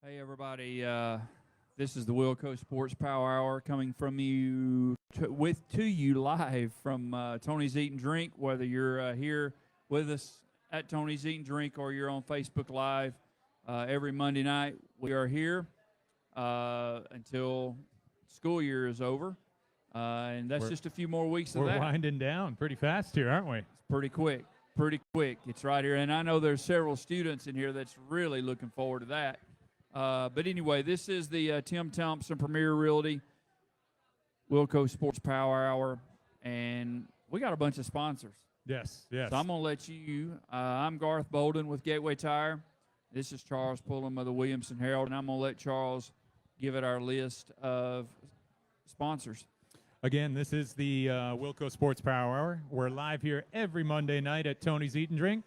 Hey, everybody. This is the WillCo Sports Power Hour coming from you to you live from Tony's Eat and Drink, whether you're here with us at Tony's Eat and Drink or you're on Facebook Live. Every Monday night, we are here until school year is over. And that's just a few more weeks of that. We're winding down pretty fast here, aren't we? It's pretty quick. Pretty quick. It's right here. And I know there's several students in here that's really looking forward to that. But anyway, this is the Tim Thompson Premier Realty WillCo Sports Power Hour, and we got a bunch of sponsors. Yes, yes. So I'm going to let you, I'm Garth Bolden with Gateway Tire. This is Charles Pullum of the Williamson Herald, and I'm going to let Charles give it our list of sponsors. Again, this is the WillCo Sports Power Hour. We're live here every Monday night at Tony's Eat and Drink.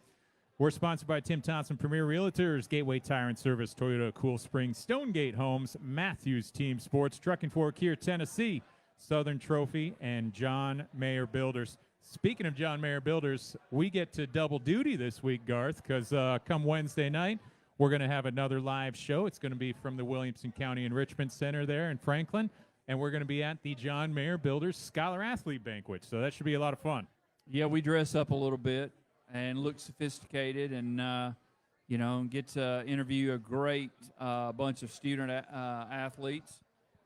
We're sponsored by Tim Thompson Premier Realtors, Gateway Tire and Service, Toyota Cool Springs, Stonegate Homes, Matthews Team Sports, Trucking Fork here, Tennessee, Southern Trophy, and John Mayer Builders. Speaking of John Mayer Builders, we get to double duty this week, Garth, because come Wednesday night, we're going to have another live show. It's going to be from the Williamson County Enrichment Center there in Franklin, and we're going to be at the John Mayer Builders Scholar Athlete Banquet, so that should be a lot of fun. Yeah, we dress up a little bit and look sophisticated, and get to interview a great bunch of student athletes,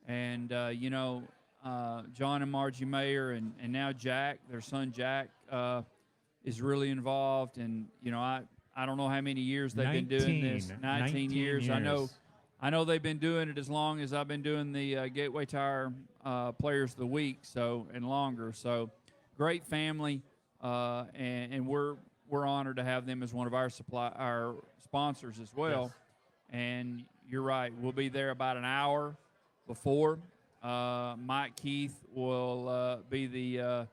and John and Margie Mayer, and now Jack, their son Jack, is really involved, and I don't know how many years they've been doing this. 19 years. I know they've been doing it as long as I've been doing the Gateway Tire Players of the Week, and longer. So great family, and we're honored to have them as one of our sponsors as well. Yes. And you're right, we'll be there about an hour before. Mike Keith will be the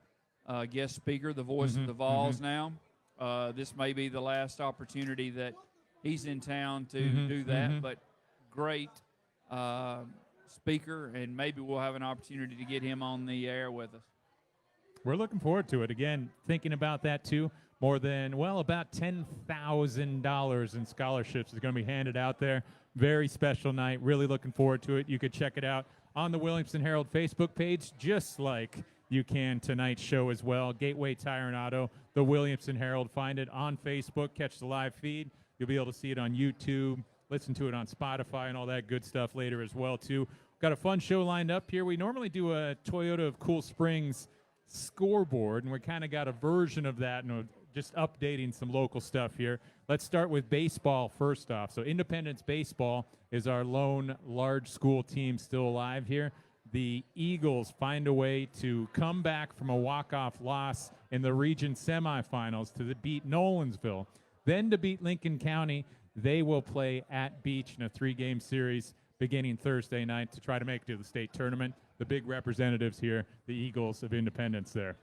guest speaker, the voice of the Vols now. This may be the last opportunity that he's in town to do that, but great speaker, and maybe we'll have an opportunity to get him on the air with us. We're looking forward to it. Again, thinking about that too. More than, about $10,000 in scholarships is going to be handed out there. Very special night. Really looking forward to it. You could check it out on the Williamson Herald Facebook page, just like you can tonight's show as well. Gateway Tire and Auto, the Williamson Herald. Find it on Facebook. Catch the live feed. You'll be able to see it on YouTube, listen to it on Spotify and all that good stuff later as well, too. Got a fun show lined up here. We normally do a Toyota of Cool Springs scoreboard, and we kind of got a version of that, and just updating some local stuff here. Let's start with baseball first off. So Independence Baseball is our lone large school team still alive here. The Eagles find a way to come back from a walk-off loss in the region semifinals to beat Nolensville. Then to beat Lincoln County, they will play at Beach in a 3-game series beginning Thursday night to try to make it to the state tournament. The big representatives here, the Eagles of Independence there.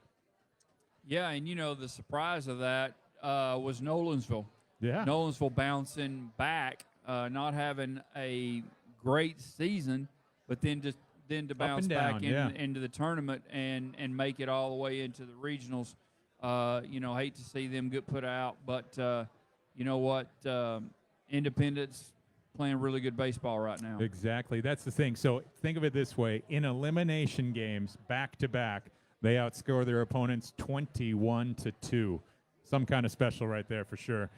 Yeah, and the surprise of that was Nolensville. Yeah. Nolensville bouncing back, not having a great season, but then to bounce back into the tournament and make it all the way into the regionals. Hate to see them get put out, but you know what? Independence playing really good baseball right now. Exactly. That's the thing. So think of it this way. In elimination games, back-to-back, they outscore their opponents 21-2. Some kind of special right there for sure.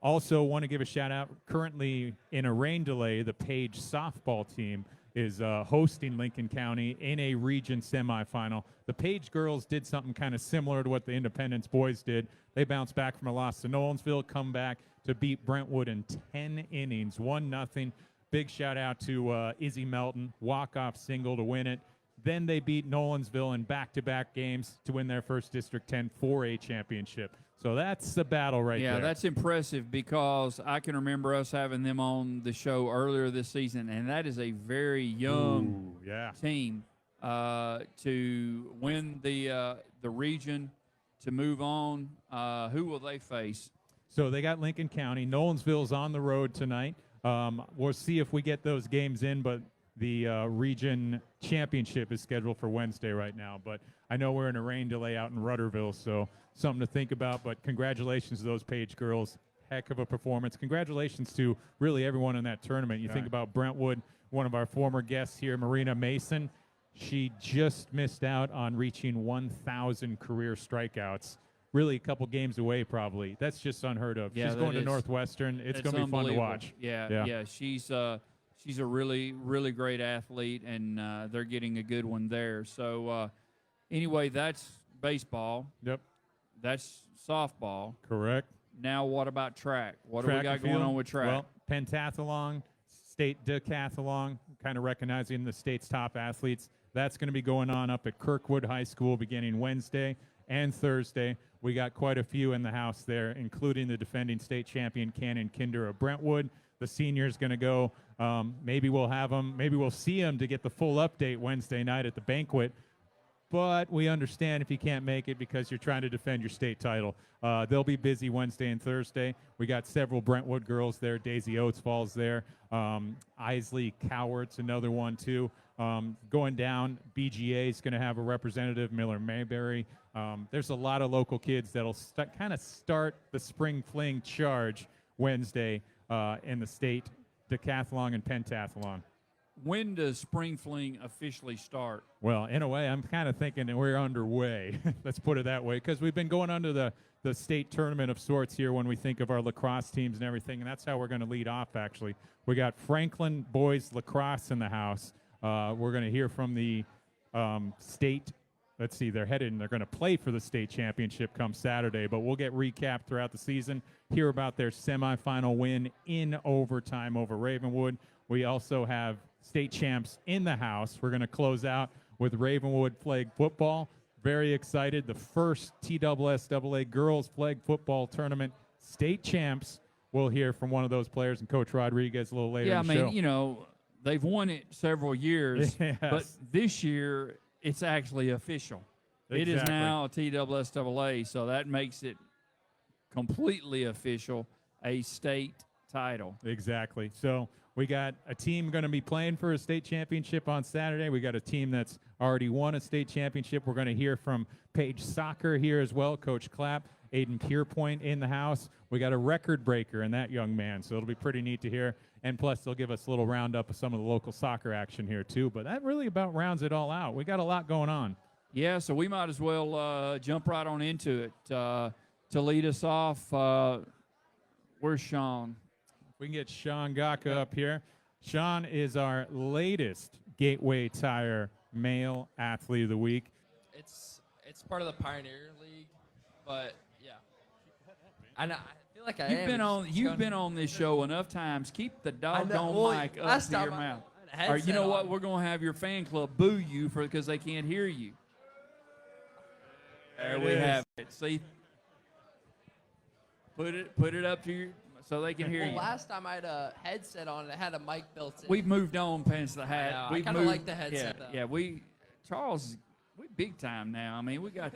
Also want to give a shout-out. Currently in a rain delay, the Page softball team is hosting Lincoln County in a region semifinal. The Page girls did something kind of similar to what the Independence boys did. They bounced back from a loss to Nolensville, come back to beat Brentwood in 10 innings, 1-0. Big shout-out to Izzy Melton, walk-off single to win it. Then they beat Nolensville in back-to-back games to win their first District 10 4A championship. So that's the battle right there. Yeah, that's impressive because I can remember us having them on the show earlier this season, and that is a very young team to win the region, to move on. Who will they face? So they got Lincoln County. Nolensville's on the road tonight. We'll see if we get those games in, but the region championship is scheduled for Wednesday right now. But I know we're in a rain delay out in Rudderville, so something to think about. But congratulations to those Page girls. heck of a performance. Congratulations to really everyone in that tournament. You think about Brentwood, one of our former guests here, Marina Mason. She just missed out on reaching 1,000 career strikeouts. Really a couple games away, probably. That's just unheard of. Yeah, she's going to Northwestern. It's going to be fun to watch. Yeah. She's a really, really great athlete, and they're getting a good one there. So, anyway, that's baseball. Yep. That's softball. Correct. Now, what about track? What do we Track got and going field. on with track? Well, pentathlon, state decathlon, kind of recognizing the state's top athletes. That's going to be going on up at Kirkwood High School beginning Wednesday and Thursday. We got quite a few in the house there, including the defending state champion Cannon Kinder of Brentwood. The senior's going to go. Maybe we'll have them. Maybe we'll see him to get the full update Wednesday night at the banquet. But we understand if you can't make it because you're trying to defend your state title. They'll be busy Wednesday and Thursday. We got several Brentwood girls there. Daisy Oates falls there. Isley Cowart's another one, too. Going down, BGA is going to have a representative, Miller Mayberry. There's a lot of local kids that'll kind of start the spring fling charge Wednesday in the state decathlon and pentathlon. When does spring fling officially start? Well, in a way, I'm kind of thinking that we're underway. Let's put it that way, because we've been going under the state tournament of sorts here when we think of our lacrosse teams and everything, and that's how we're going to lead off, actually. We got Franklin boys lacrosse in the house. We're going to hear from the state. Let's see, they're headed and they're going to play for the state championship come Saturday, but we'll get recapped throughout the season, hear about their semifinal win in overtime over Ravenwood. We also have state champs in the house. We're going to close out with Ravenwood flag football. Very excited. The first TSSAA girls flag football tournament state champs. We'll hear from one of those players and Coach Rodriguez a little later in the show. Yeah, I mean, you know, they've won it several years, Yes. but this year it's actually official. Exactly. It is now a TSSAA, so that makes it completely official, a state title. Exactly. So we got a team going to be playing for a state championship on Saturday. We got a team that's already won a state championship. We're going to hear from Page Soccer here as well, Coach Clapp, Aidan Pierpoint in the house. We got a record breaker in that young man, so it'll be pretty neat to hear. And plus, they'll give us a little roundup of some of the local soccer action here, too. But that really about rounds it all out. We got a lot going on. Yeah, so we might as well jump right on into it. To lead us off, where's Sean? We can get Sean Gaca up here. Sean is our latest Gateway Tire Male Athlete of the Week. It's part of the Pioneer League, but yeah. I know. I feel like You've been on this show enough times. Keep the doggone mic up to your mouth. Or you know what? We're gonna have your fan club boo you because they can't hear you. There we have it. See, put it up to you so they can hear you. Last time I had a headset on and it had a mic built in. We've moved on past the hat. I kind of like the headset though. Yeah, we big time now. I mean, we got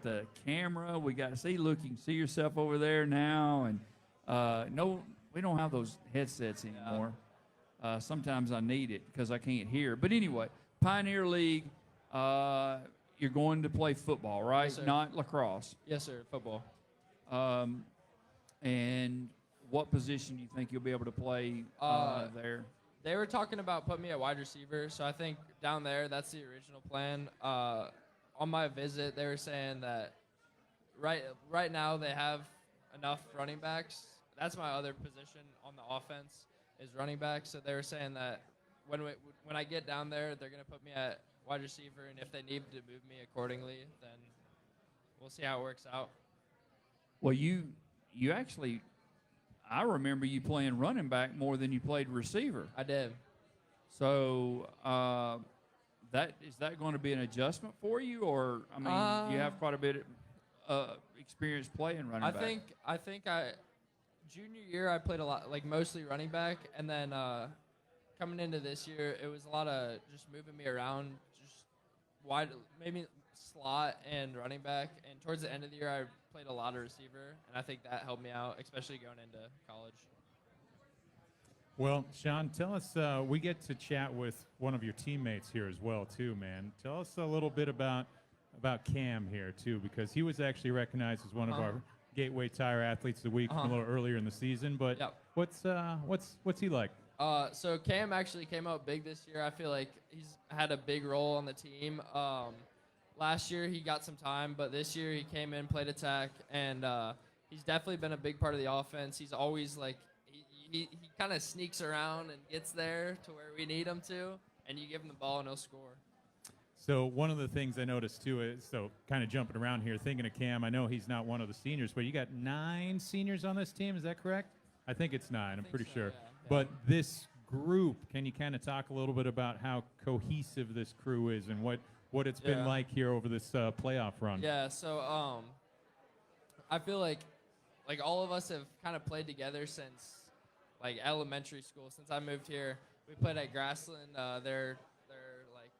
the camera. We got see you can see yourself over there now, and no, we don't have those headsets anymore. Sometimes I need it because I can't hear. But anyway, Pioneer League. You're going to play football, right? Yes, sir. Not lacrosse. Yes, sir. Football. And what position do you think you'll be able to play there? They were talking about putting me at wide receiver, so I think down there that's the original plan. On my visit, they were saying that right now they have enough running backs. That's my other position on the offense is running back. So they were saying that when I get down there, they're going to put me at wide receiver, and if they need to move me accordingly, then we'll see how it works out. Well, you actually, I remember you playing running back more than you played receiver. I did. So is that going to be an adjustment for you, or I mean, you have quite a bit of experience playing running back. I think junior year I played a lot, like mostly running back, and then coming into this year it was a lot of just moving me around, just wide, maybe slot and running back. And towards the end of the year I played a lot of receiver, and I think that helped me out, especially going into college. Well, Sean, tell us, we get to chat with one of your teammates here as well, too, man. Tell us a little bit about Cam here, too, because he was actually recognized as one of our Gateway Tire Athletes of the Week from a little earlier in the season. But Yep. what's he like? So Cam actually came out big this year. I feel like he's had a big role on the team. Last year he got some time, but this year he came in, played attack, and he's definitely been a big part of the offense. He's always like he kind of sneaks around and gets there to where we need him to, and you give him the ball and he'll score. So one of the things I noticed too is, so kind of jumping around here, thinking of Cam, I know he's not one of the seniors, but you got 9 seniors on this team. Is that correct? I think it's 9. I'm pretty sure. Yeah. But this group, can you kind of talk a little bit about how cohesive this crew is and what it's been like here over this playoff run? Yeah. So I feel like all of us have kind of played together since like elementary school. Since I moved here, we played at Grassland. Their like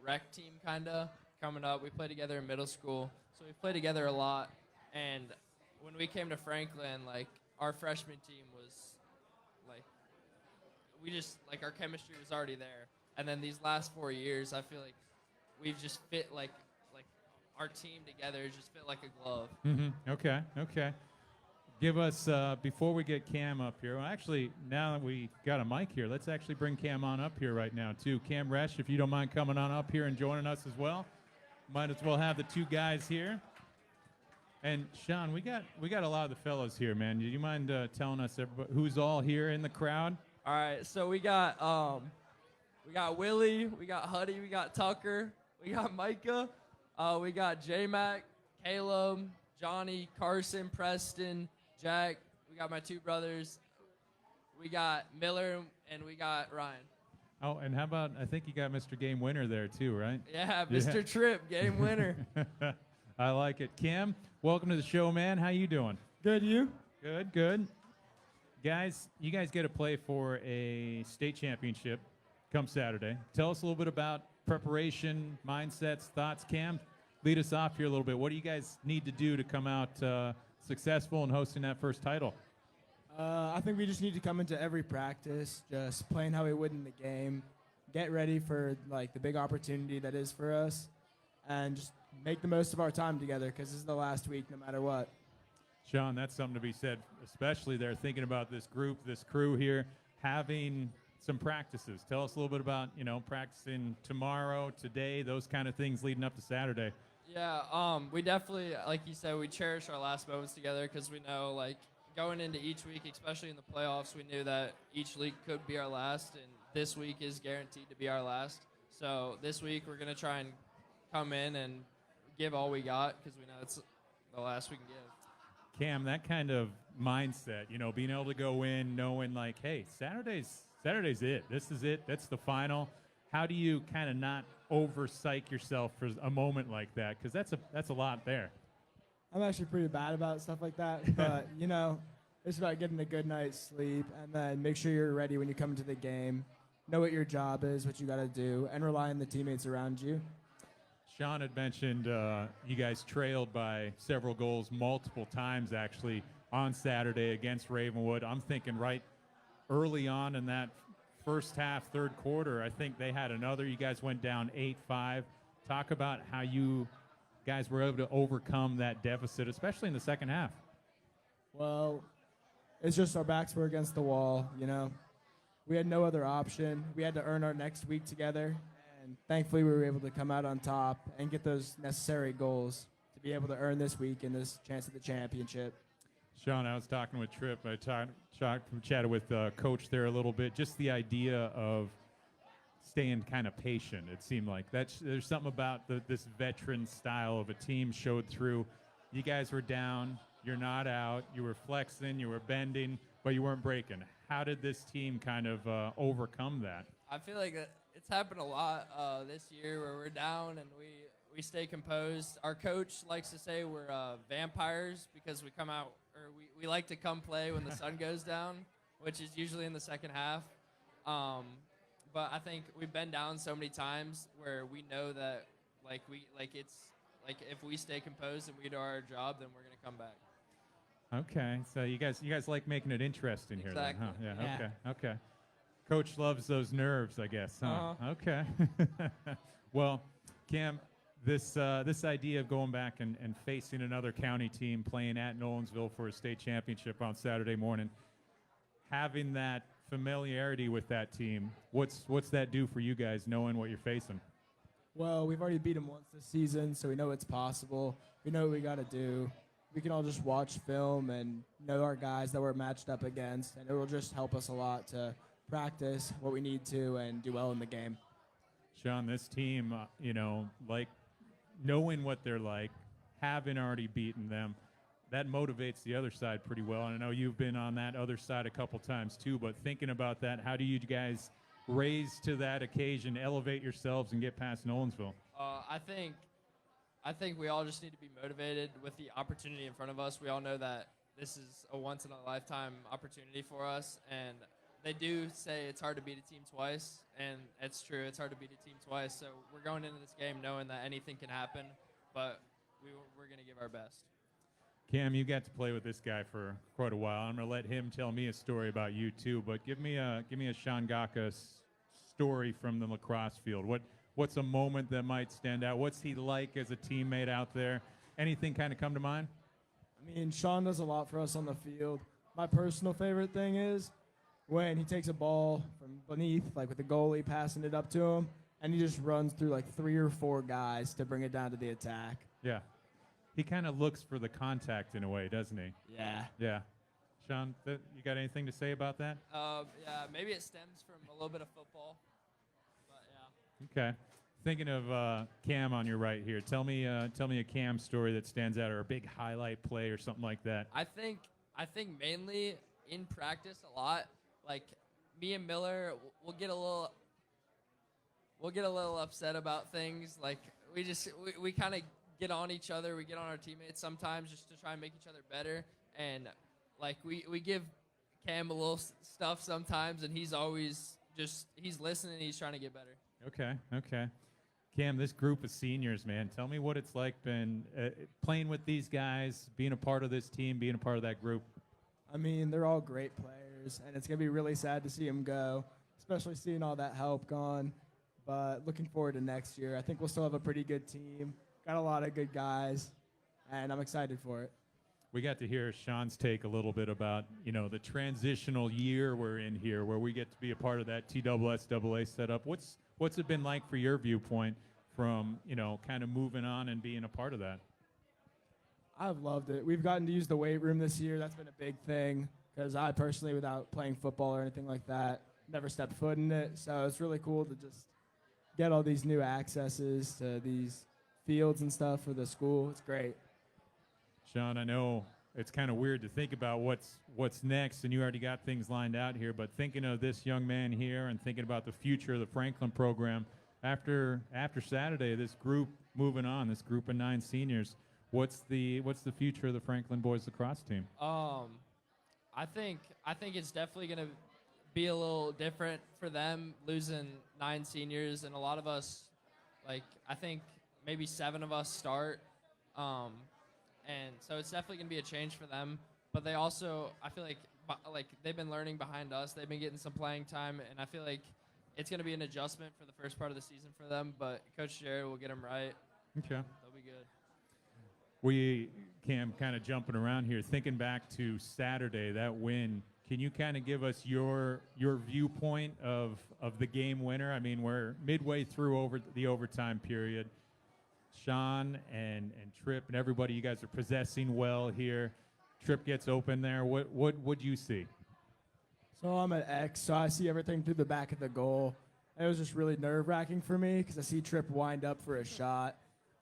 rec team kind of coming up. We played together in middle school, so we played together a lot. And when we came to Franklin, like our freshman team was like we just like our chemistry was already there. And then these last 4 years, I feel like we've just fit like our team together just fit like a glove. Mm-hmm. Okay. Give us, before we get Cam up here, well, actually, now that we got a mic here, let's actually bring Cam on up here right now, too. Cam Resch, if you don't mind coming on up here and joining us as well. Might as well have the 2 guys here. And, Sean, we got a lot of the fellows here, man. Do you mind telling us who's all here in the crowd? All right, so we got Willie, we got Huddy, we got Tucker, we got Micah, we got J-Mac, Caleb, Johnny, Carson, Preston, Jack. We got my 2 brothers. We got Miller, and we got Ryan. Oh, and how about, I think you got Mr. Game Winner there, too, right? Yeah, Mr. Tripp, game winner. I like it. Cam, welcome to the show, man. How you doing? Good, you? Good. Guys, you guys get to play for a state championship come Saturday. Tell us a little bit about preparation, mindsets, thoughts. Cam, lead us off here a little bit. What do you guys need to do to come out successful in hosting that first title? I think we just need to come into every practice just playing how we would in the game, get ready for like the big opportunity that is for us, and just make the most of our time together because this is the last week no matter what. Sean, that's something to be said, especially there thinking about this group, this crew here, having some practices. Tell us a little bit about, practicing tomorrow, today, those kind of things leading up to Saturday. Yeah, we definitely, like you said, we cherish our last moments together because we know, like, going into each week, especially in the playoffs, we knew that each week could be our last, and this week is guaranteed to be our last. So this week we're going to try and come in and give all we got because we know it's the last we can give. Cam, that kind of mindset, being able to go in knowing, like, hey, Saturday's it. This is it. That's the final. How do you kind of not over-psych yourself for a moment like that? Because that's a lot there. I'm actually pretty bad about stuff like that, but, it's about getting a good night's sleep and then make sure you're ready when you come into the game, know what your job is, what you got to do, and rely on the teammates around you. Sean had mentioned you guys trailed by several goals multiple times, actually, on Saturday against Ravenwood. I'm thinking right early on in that first half, third quarter, I think they had another. You guys went down 8-5. Talk about how you guys were able to overcome that deficit, especially in the second half. Well, it's just our backs were against the wall, We had no other option. We had to earn our next week together, and thankfully we were able to come out on top and get those necessary goals to be able to earn this week and this chance at the championship. Sean, I was talking with Tripp. I chatted with Coach there a little bit. Just the idea of staying kind of patient. It seemed like there's something about this veteran style of a team showed through. You guys were down. You're not out. You were flexing. You were bending, but you weren't breaking. How did this team kind of overcome that? I feel like it's happened a lot this year where we're down and we stay composed. Our coach likes to say we're vampires because we come out, or we like to come play when the sun goes down, which is usually in the second half. But I think we've been down so many times where we know that it's like if we stay composed and we do our job, then we're gonna come back. Okay, so you guys like making it interesting here, then, huh? Exactly. Yeah. Okay. Coach loves those nerves, I guess, huh? Uh-huh. Okay. Well, Cam, this idea of going back and facing another county team playing at Nolensville for a state championship on Saturday morning, having that familiarity with that team, what's that do for you guys knowing what you're facing? Well, we've already beat them once this season, so we know it's possible. We know what we got to do. We can all just watch film and know our guys that we're matched up against, and it will just help us a lot to practice what we need to and do well in the game. Sean, this team, like knowing what they're like, having already beaten them, that motivates the other side pretty well. And I know you've been on that other side a couple times too, but thinking about that, how do you guys raise to that occasion, elevate yourselves, and get past Nolensville? I think we all just need to be motivated with the opportunity in front of us. We all know that this is a once-in-a-lifetime opportunity for us, and they do say it's hard to beat a team twice, and it's true. It's hard to beat a team twice. So we're going into this game knowing that anything can happen, but we're going to give our best. Cam, you got to play with this guy for quite a while. I'm going to let him tell me a story about you too, but give me a Sean Gaca story from the lacrosse field. What's a moment that might stand out? What's he like as a teammate out there? Anything kind of come to mind? I mean, Sean does a lot for us on the field. My personal favorite thing is when he takes a ball from beneath, like with the goalie passing it up to him, and he just runs through like 3 or 4 guys to bring it down to the attack. Yeah. He kind of looks for the contact in a way, doesn't he? Yeah. Yeah. Sean, you got anything to say about that? Yeah, maybe it stems from a little bit of football, but yeah. Okay. Thinking of Cam on your right here. Tell me a Cam story that stands out, or a big highlight play, or something like that. I think mainly in practice a lot. Like me and Miller, we'll get a little upset about things. Like we kind of get on each other. We get on our teammates sometimes just to try and make each other better. And like we give Cam a little stuff sometimes, and he's always he's listening. He's trying to get better. Okay. Cam, this group of seniors, man, tell me what it's like been playing with these guys, being a part of this team, being a part of that group. I mean, they're all great players, and it's going to be really sad to see them go, especially seeing all that help gone. But looking forward to next year. I think we'll still have a pretty good team, got a lot of good guys, and I'm excited for it. We got to hear Sean's take a little bit about, the transitional year we're in here, where we get to be a part of that TSSAA setup. What's it been like for your viewpoint from, kind of moving on and being a part of that? I've loved it. We've gotten to use the weight room this year. That's been a big thing because I personally, without playing football or anything like that, never stepped foot in it. So it's really cool to just get all these new accesses to these fields and stuff for the school. It's great. Sean, I know it's kind of weird to think about what's next, and you already got things lined out here, but thinking of this young man here and thinking about the future of the Franklin program, after Saturday, this group moving on, this group of 9 seniors, what's the future of the Franklin boys lacrosse team? I think it's definitely going to be a little different for them, losing 9 seniors, and a lot of us, like I think maybe 7 of us start, and so it's definitely going to be a change for them. But they also, I feel like they've been learning behind us. They've been getting some playing time, and I feel like it's going to be an adjustment for the first part of the season for them. But Coach Jared will get them right. Okay. They'll be good. We, Cam, kind of jumping around here, thinking back to Saturday, that win. Can you kind of give us your viewpoint of the game winner? I mean, we're midway through the overtime period. Sean and Tripp and everybody, you guys are possessing well here. Tripp gets open there. What would you see? So I'm at X, so I see everything through the back of the goal. And it was just really nerve-wracking for me because I see Tripp wind up for a shot,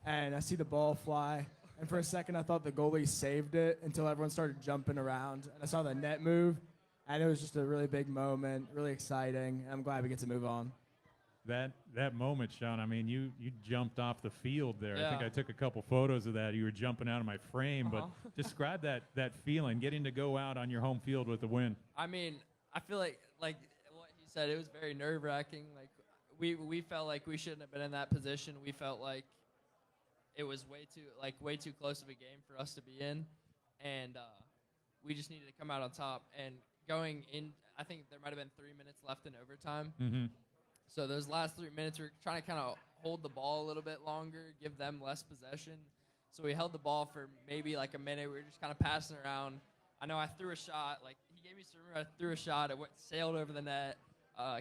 and I see the ball fly. And for a second, I thought the goalie saved it until everyone started jumping around. And I saw the net move, and it was just a really big moment, really exciting. And I'm glad we get to move on. That moment, Sean, I mean, you jumped off the field there. Yeah. I think I took a couple photos of that. You were jumping out of my frame, but describe that feeling, getting to go out on your home field with a win. I mean, I feel like what he said, it was very nerve-wracking. Like we felt like we shouldn't have been in that position. We felt like it was way too close of a game for us to be in, and we just needed to come out on top. And going in, I think there might have been 3 minutes left in overtime. Mm-hmm. So those last 3 minutes, we were trying to kind of hold the ball a little bit longer, give them less possession. So we held the ball for maybe like a minute. We were just kind of passing around. I know I threw a shot. Like, he gave me some room. I threw a shot. It sailed over the net,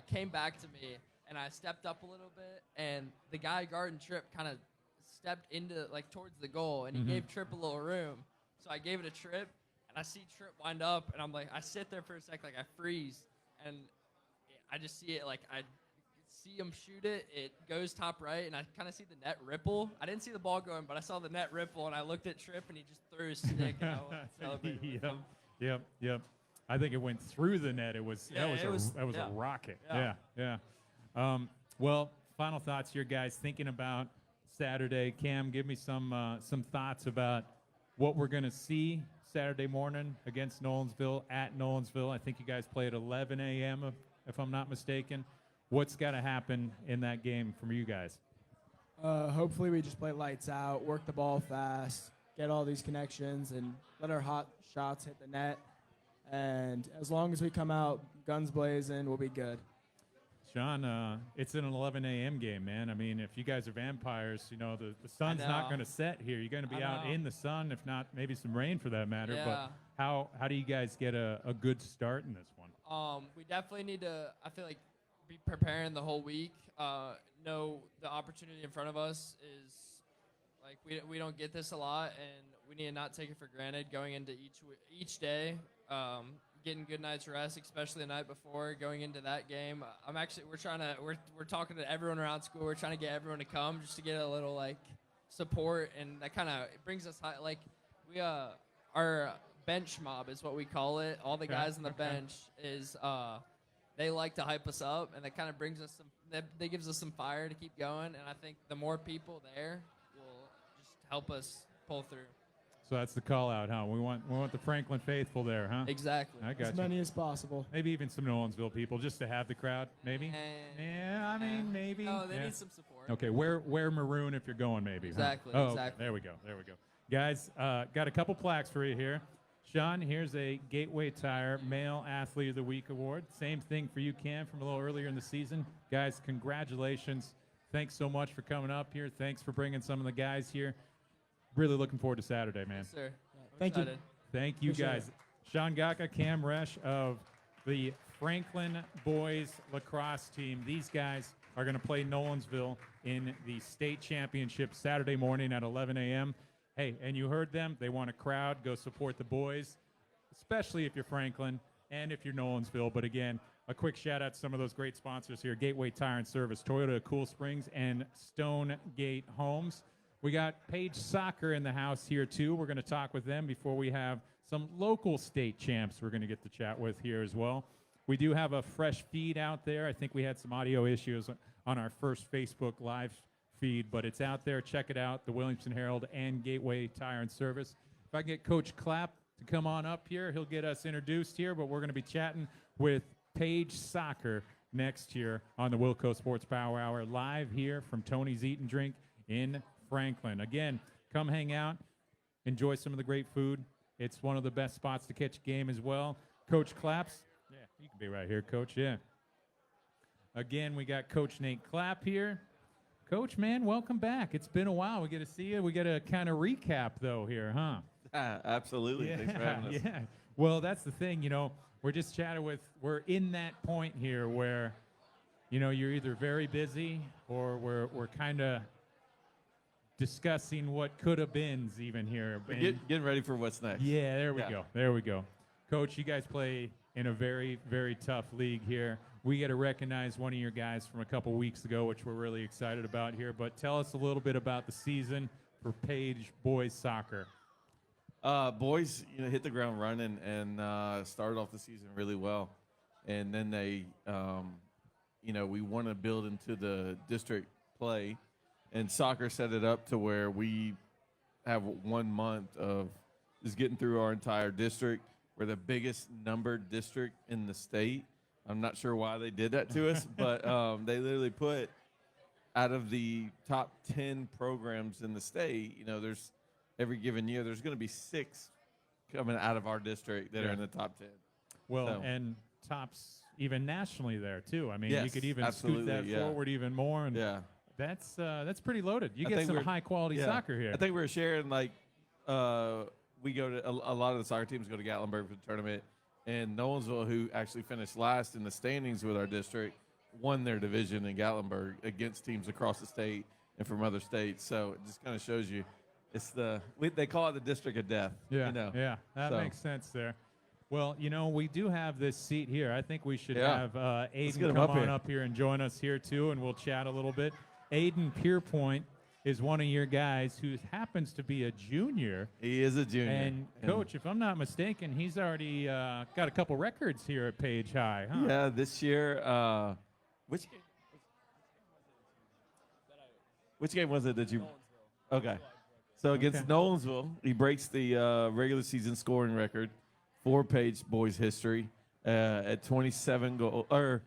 came back to me, and I stepped up a little bit. And the guy guarding Tripp kind of stepped into, like, towards the goal, and he gave Tripp a little room. So I gave it a Tripp, and I see Tripp wind up, and I'm like, I sit there for a sec, like I freeze, and I just see it, like I see him shoot it. It goes top right, and I kind of see the net ripple. I didn't see the ball going, but I saw the net ripple, and I looked at Tripp, and he just threw his stick, and I went celebrating with him. Yep. I think it went through the net. That was a rocket. Yeah. Well, final thoughts here, guys. Thinking about Saturday, Cam, give me some thoughts about what we're going to see Saturday morning against Nolensville at Nolensville. I think you guys play at 11 a.m. if I'm not mistaken. What's got to happen in that game from you guys? Hopefully we just play lights out, work the ball fast, get all these connections, and let our hot shots hit the net. And as long as we come out guns blazing, we'll be good. Sean, it's an 11 a.m. game, man. I mean, if you guys are vampires, the sun's not going to set here. You're going to be out in the sun, if not maybe some rain for that matter. Yeah. But how do you guys get a good start in this one? We definitely need to, I feel like, be preparing the whole week. Know the opportunity in front of us is, like, we don't get this a lot, and we need to not take it for granted going into each day. Getting good night's rest, especially the night before going into that game. We're talking to everyone around school. We're trying to get everyone to come just to get a little, like, support, and that kind of brings us high. Like, we our bench mob is what we call it. All the guys on the bench is they like to hype us up, and that kind of brings us that gives us some fire to keep going. And I think the more people there will just help us pull through. So that's the call out, huh? We want the Franklin faithful there, huh? Exactly. I got As you. many as possible. Maybe even some Nolensville people just to have the crowd, maybe? Maybe. No, they need some support. Okay, wear maroon if you're going, maybe. Exactly, Huh? Oh, exactly. There we go. Guys, got a couple plaques for you here. Sean, here's a Gateway Tire Male Athlete of the Week award. Same thing for you, Cam, from a little earlier in the season. Guys, congratulations. Thanks so much for coming up here. Thanks for bringing some of the guys here. Really looking forward to Saturday, man. Yes, sir. Thank you. Thank you, Appreciate guys. Sean Gaca, Cam Resch of the Franklin boys lacrosse team. These guys are going to play Nolensville in the state championship Saturday morning at 11 a.m. Hey, and you heard them. They want a crowd. Go support the boys, especially if you're Franklin and if you're Nolensville. But again, a quick shout out to some of those great sponsors here: Gateway Tire and Service, Toyota Cool Springs, and Stonegate Homes. We got Page Soccer in the house here, too. We're going to talk with them before we have some local state champs we're going to get to chat with here as well. We do have a fresh feed out there. I think we had some audio issues on our first Facebook Live feed, but it's out there. Check it out, the Williamson Herald and Gateway Tire and Service. If I can get Coach Clapp to come on up here, he'll get us introduced here, but we're going to be chatting with Page Soccer next year on the WillCo Sports Power Hour, live here from Tony's Eat and Drink in Franklin. Again, come hang out, enjoy some of the great food. It's one of the best spots to catch a game as well. Coach Claps. Yeah, you can be right here, Coach. Yeah. Again, we got Coach Nate Clapp here. Coach, man, welcome back. It's been a while. We get to see you. We get a kind of recap, though, here, huh? Absolutely. Yeah, Thanks for having us. yeah. Well, that's the thing, we're just chatting we're in that point here where, you're either very busy or we're kind of discussing what could have been even here. Getting ready for what's next. Yeah, there we go. Coach, you guys play in a very, very tough league here. We got to recognize one of your guys from a couple weeks ago, which we're really excited about here. But tell us a little bit about the season for Page boys soccer. Boys, hit the ground running and started off the season really well. And then they, we want to build into the district play. And soccer set it up to where we have 1 month of just getting through our entire district. We're the biggest numbered district in the state. I'm not sure why they did that to us, but they literally put out of the top 10 programs in the state, there's every given year, there's going to be 6 coming out of our district that are in the top 10. Well, and tops even nationally there too. I mean, you Yes, could even scoot absolutely, that yeah. forward even more, and Yeah. that's pretty loaded. You I get think some we're- high quality yeah. soccer here. I think we're sharing like we go to a lot of the soccer teams go to Gatlinburg for the tournament, and Nolensville, who actually finished last in the standings with our district, won their division in Gatlinburg against teams across the state and from other states. So it just kind of shows you, it's they call it the district of death. Yeah, you know. yeah, that So- makes sense there. Well, we do have this seat here. I think we should Yeah. have get Aidan him come up on here. up here and join us here too, and we'll chat a little bit. Aidan Pierpoint is one of your guys who happens to be a junior. He is a junior. And Coach, if I'm not mistaken, he's already got a couple records here at Page High, huh? Yeah, this year, which game was it that you? Okay, so against Okay. Nolensville, he breaks the regular season scoring record for Page boys history at 27 goals or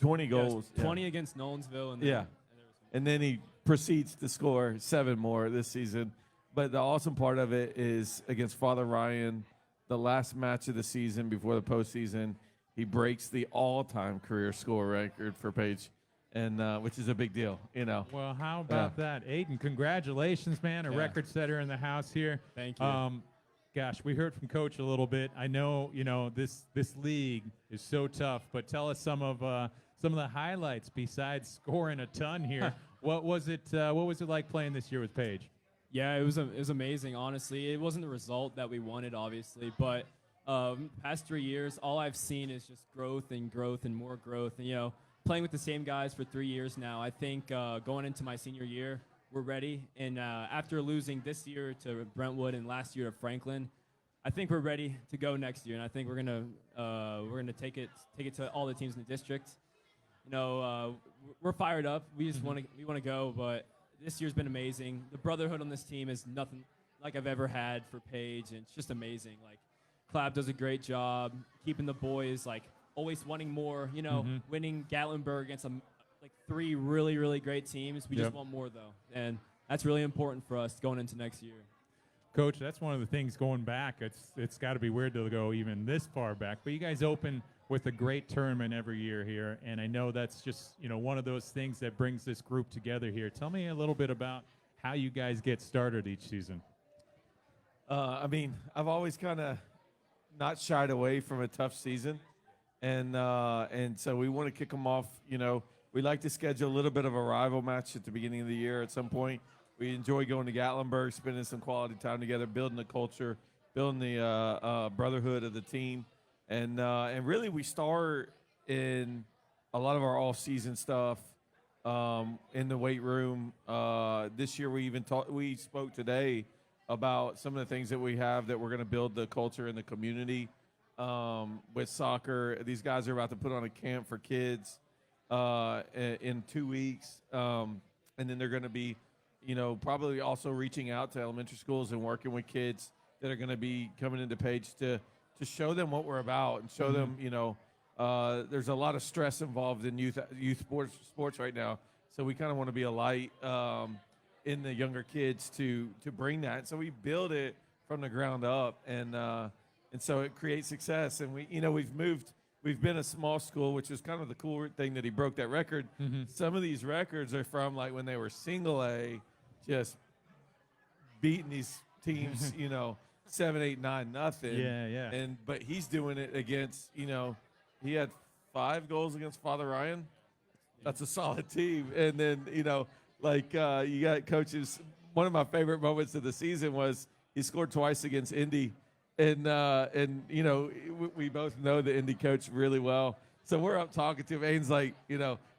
20 goals. Yeah, 20 against Nolensville. And then, Yeah. and there was And then he proceeds to score 7 more this season. But the awesome part of it is against Father Ryan, the last match of the season before the postseason, he breaks the all-time career score record for Page, and which is a big deal, Well, how about that? Aidan, congratulations, man. A Yeah. record setter in the house here. Thank you. Gosh, we heard from Coach a little bit. I know, this league is so tough, but tell us some of the highlights besides scoring a ton here. What was it like playing this year with Paige? Yeah, it was amazing, honestly. It wasn't the result that we wanted, obviously, but past 3 years, all I've seen is just growth and more growth. And, playing with the same guys for 3 years now, I think going into my senior year, we're ready. And after losing this year to Brentwood and last year to Franklin, I think we're ready to go next year. And I think we're gonna take it to all the teams in the district. We're fired up. We just want to go, but this year's been amazing. The brotherhood on this team is nothing like I've ever had for Paige, and it's just amazing. Like, Clapp does a great job keeping the boys always wanting more. Winning Gatlinburg against 3 really, really great teams. We just want more though, and that's really important for us going into next year. Coach, that's one of the things going back. It's got to be weird to go even this far back, but you guys open with a great tournament every year here, and I know that's just one of those things that brings this group together here. Tell me a little bit about how you guys get started each season. I've always kind of not shied away from a tough season, and so we want to kick them off. We like to schedule a little bit of a rival match at the beginning of the year at some point. We enjoy going to Gatlinburg, spending some quality time together, building the culture, building the brotherhood of the team. And really we start in a lot of our off-season stuff in the weight room. This year we spoke today about some of the things that we have that we're going to build the culture in the community with soccer. These guys are about to put on a camp for kids in 2 weeks. And then they're going to be, probably also reaching out to elementary schools and working with kids that are going to be coming into Page to show them what we're about and show them, there's a lot of stress involved in youth sports right now. So we kind of want to be a light in the younger kids to bring that. So we build it from the ground up, and so it creates success. And we've been a small school, which is kind of the cool thing that he broke that record. Some of these records are from when they were single A, just beating these teams, 7, 8, 9, nothing. Yeah. But he's doing it against, he had 5 goals against Father Ryan. That's a solid team. And then, you got coaches. One of my favorite moments of the season was he scored twice against Indy. And we both know the Indy coach really well. So we're up talking to him. Aiden's like,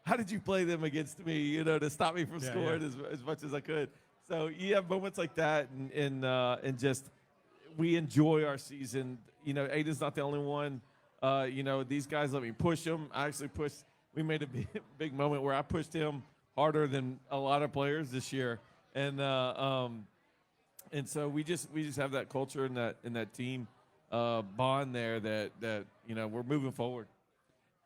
how did you play them against me, to stop me from scoring as much as I could. So you have moments like that, and just we enjoy our season. Aiden's not the only one. These guys let me push him. I actually pushed. We made a big moment where I pushed him harder than a lot of players this year, and so we just have that culture and that team bond there that we're moving forward.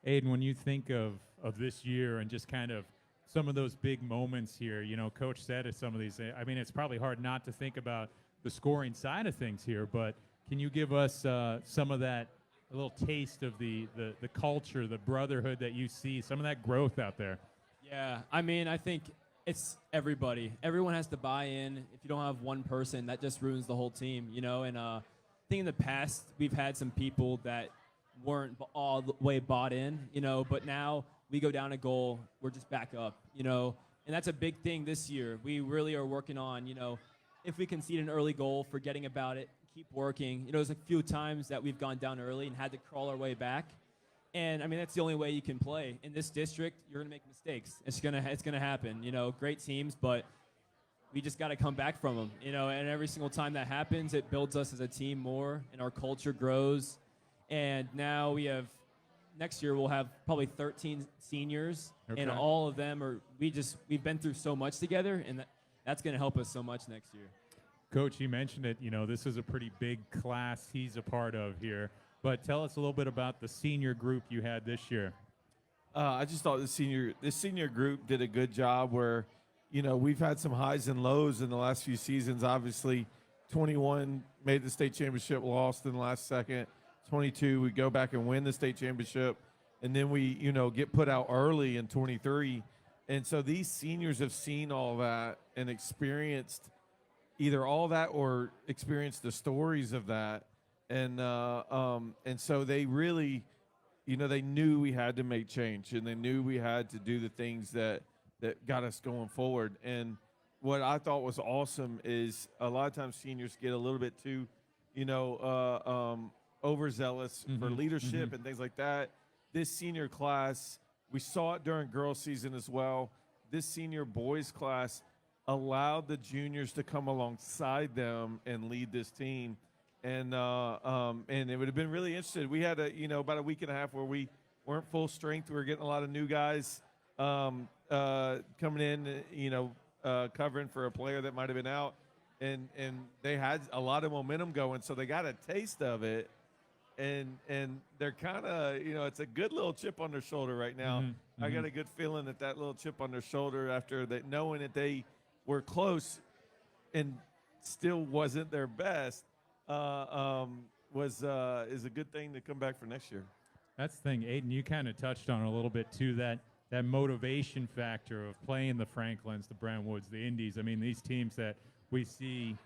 Aidan, when you think of this year and just kind of some of those big moments here, Coach said at some of these, it's probably hard not to think about the scoring side of things here, but can you give us some of that a little taste of the culture, the brotherhood that you see, some of that growth out there? Yeah, I mean, I think it's everybody. Everyone has to buy in. If you don't have one person, that just ruins the whole team, you know. And I think in the past we've had some people that weren't all the way bought in, you know. But now we go down a goal, we're just back up, you know. And that's a big thing this year. We really are working on, you know, if we concede an early goal, forgetting about it, keep working. You know, there's a few times that we've gone down early and had to crawl our way back. And I mean, that's the only way you can play in this district. You're gonna make mistakes. It's gonna happen. You know, great teams, but we just got to come back from them. You know, and every single time that happens, it builds us as a team more, and our culture grows. And now next year we'll have probably 13 seniors, and all of them we've been through so much together, and that's gonna help us so much next year. Coach, you mentioned it. You know, this is a pretty big class he's a part of here. But tell us a little bit about the senior group you had this year. I just thought this senior group did a good job where, you know, we've had some highs and lows in the last few seasons. Obviously, 21 made the state championship, lost in the last second. 22, we go back and win the state championship. And then we, you know, get put out early in 23. And so these seniors have seen all that and experienced either all that or experienced the stories of that. And so they really, you know, they knew we had to make change, and they knew we had to do the things that got us going forward. And what I thought was awesome is a lot of times seniors get a little bit too, you know, overzealous for leadership and things like that. This senior class, we saw it during girls season as well. This senior boys class allowed the juniors to come alongside them and lead this team. And it would have been really interesting. We had about a week and a half where we weren't full strength. We were getting a lot of new guys coming in, covering for a player that might have been out, and they had a lot of momentum going, so they got a taste of it, and they're kind of, it's a good little chip on their shoulder right now. I got a good feeling that little chip on their shoulder after that, knowing that they were close and still wasn't their best. Is a good thing to come back for next year. That's the thing, Aidan, you kind of touched on a little bit too, that motivation factor of playing the Franklins, the Brentwoods, the Indies. I mean, these teams that we see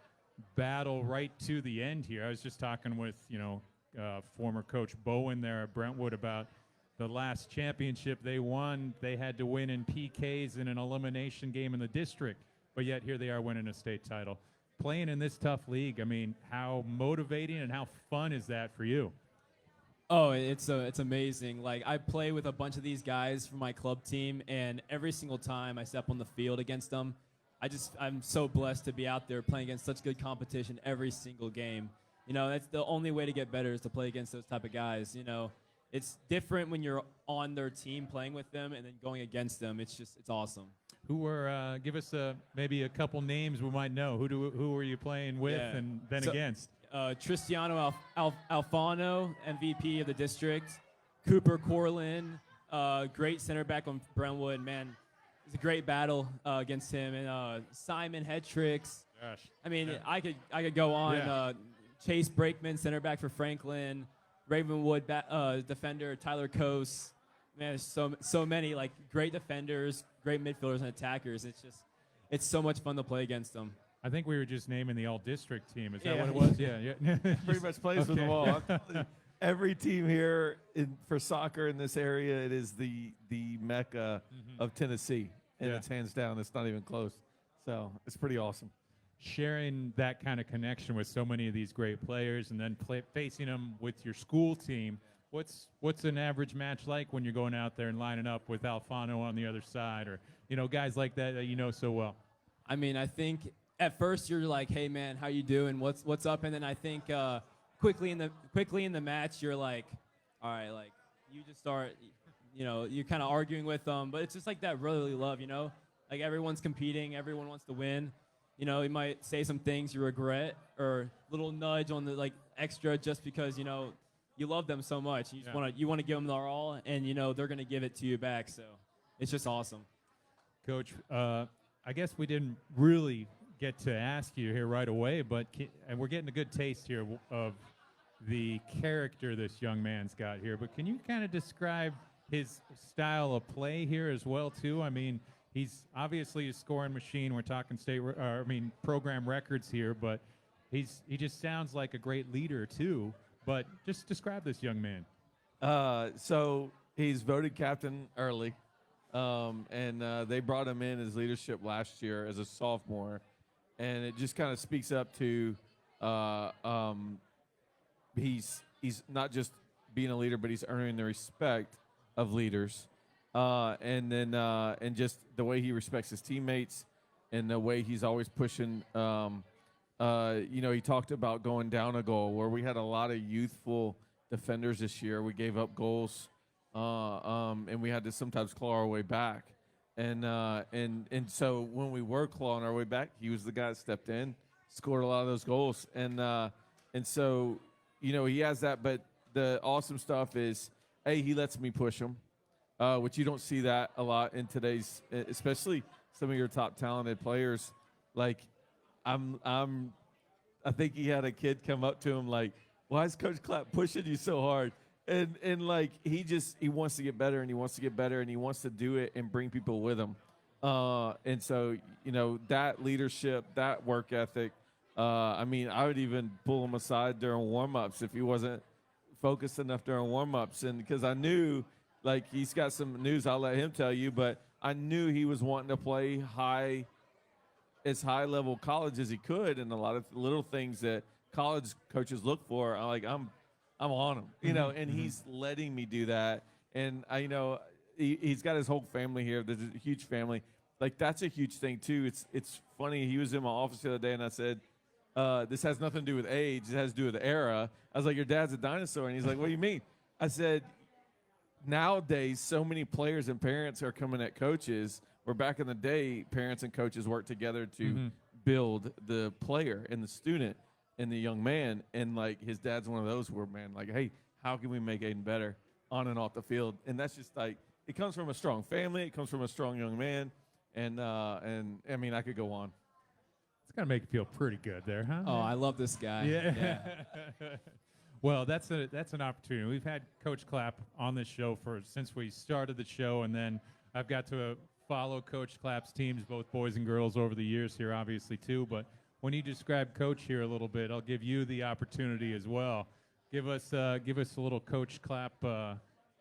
battle right to the end here. I was just talking with, former coach Bowen there at Brentwood about the last championship they won. They had to win in PKs in an elimination game in the district, but yet here they are winning a state title. Playing in this tough league, I mean, how motivating and how fun is that for you? Oh, it's amazing. Like, I play with a bunch of these guys from my club team, and every single time I step on the field against them, I'm so blessed to be out there playing against such good competition every single game. That's the only way to get better, is to play against those type of guys. It's different when you're on their team playing with them and then going against them. It's awesome. Who were, give us maybe a couple names we might know. Who were you playing with and then against? Tristiano Alfano, MVP of the district. Cooper Corlin, great center back on Brentwood. Man, it was a great battle against him. And Simon Hetrix. Gosh. I mean, I could go on. Yeah. Chase Brakeman, center back for Franklin. Ravenwood defender Tyler Coase. Man, there's so many like great defenders, great midfielders and attackers. It's so much fun to play against them. I think we were just naming the all-district team. Is that what it was? Yeah. Pretty much plays with them all. Every team here for soccer in this area, it is the mecca of Tennessee, and it's hands down. It's not even close. So it's pretty awesome. Sharing that kind of connection with so many of these great players, and then facing them with your school team. What's an average match like when you're going out there and lining up with Alfano on the other side, or guys like that you know so well? I mean, I think at first you're like, "Hey man, how you doing? What's up?" And then I think quickly in the match you're like, "All right," like you just start, you're kind of arguing with them, but it's just like that brotherly love, like everyone's competing, everyone wants to win. You might say some things you regret, or a little nudge on the like extra just because you love them so much. You just want to give them their all, and they're going to give it to you back. So it's just awesome. Coach, I guess we didn't really get to ask you here right away, but and we're getting a good taste here of the character this young man's got here. But can you kind of describe his style of play here as well, too? I mean, he's obviously a scoring machine. We're talking program records here, but he just sounds like a great leader, too. But just describe this young man. So he's voted captain early, and they brought him in as leadership last year as a sophomore, and it just kind of speaks up to he's not just being a leader, but he's earning the respect of leaders, and just the way he respects his teammates and the way he's always pushing. He talked about going down a goal where we had a lot of youthful defenders this year. We gave up goals, and we had to sometimes claw our way back. And so when we were clawing our way back, he was the guy that stepped in, scored a lot of those goals. And so, he has that. But the awesome stuff is, he lets me push him, which you don't see that a lot in today's, especially some of your top talented players. Like, I think he had a kid come up to him like, why is Coach Clapp pushing you so hard? And like, he wants to get better, and he wants to get better, and he wants to do it and bring people with him. And so, that leadership, that work ethic, I would even pull him aside during warm-ups if he wasn't focused enough during warm-ups. And because I knew, like, he's got some news I'll let him tell you, but I knew he was wanting to play as high-level college as he could, and a lot of little things that college coaches look for. I'm on him, and he's letting me do that. And he's got his whole family here. There's a huge family. Like, that's a huge thing too. It's funny. He was in my office the other day, and I said, this has nothing to do with age. It has to do with the era. I was like, your dad's a dinosaur. And he's like, what do you mean? I said, nowadays, so many players and parents are coming at coaches, where back in the day, parents and coaches worked together to build the player and the student and the young man. And, like, his dad's one of those where, man, like, hey, how can we make Aidan better on and off the field? And that's just, like, it comes from a strong family. It comes from a strong young man. And I mean, I could go on. It's got to make you feel pretty good there, huh? Oh, I love this guy. Yeah. Well, that's an opportunity. We've had Coach Clapp on this show since we started the show, and then I've got to follow Coach Clapp's teams, both boys and girls, over the years here, obviously, too. But when you describe Coach here a little bit, I'll give you the opportunity as well. Give us a little Coach Clapp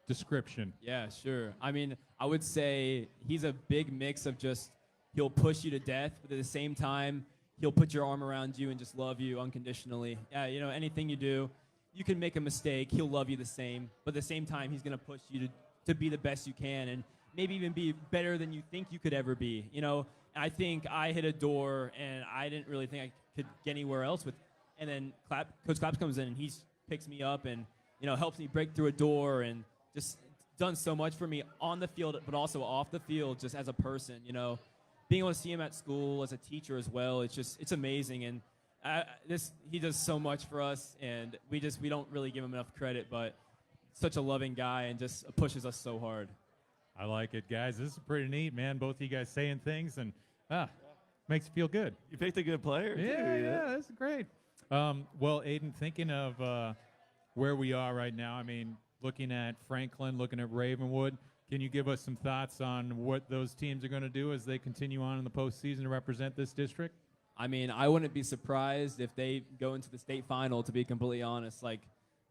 description. Yeah, sure. I mean, I would say he's a big mix of just he'll push you to death, but at the same time, he'll put your arm around you and just love you unconditionally. Yeah, anything you do, you can make a mistake, he'll love you the same, but at the same time, he's going to push you to be the best you can and maybe even be better than you think you could ever be. I think I hit a door, and I didn't really think I could get anywhere else with. And then Coach Clapp comes in, and he picks me up and helps me break through a door, and just done so much for me on the field, but also off the field, just as a person. Being able to see him at school as a teacher as well, it's amazing. And he does so much for us, and we don't really give him enough credit. But such a loving guy, and just pushes us so hard. I like it, guys. This is pretty neat, man. Both of you guys saying things, and makes you feel good. You picked a good player, too. Yeah, that's great. Well, Aidan, thinking of where we are right now, I mean, looking at Franklin, looking at Ravenwood, can you give us some thoughts on what those teams are going to do as they continue on in the postseason to represent this district? I mean, I wouldn't be surprised if they go into the state final, to be completely honest. Like,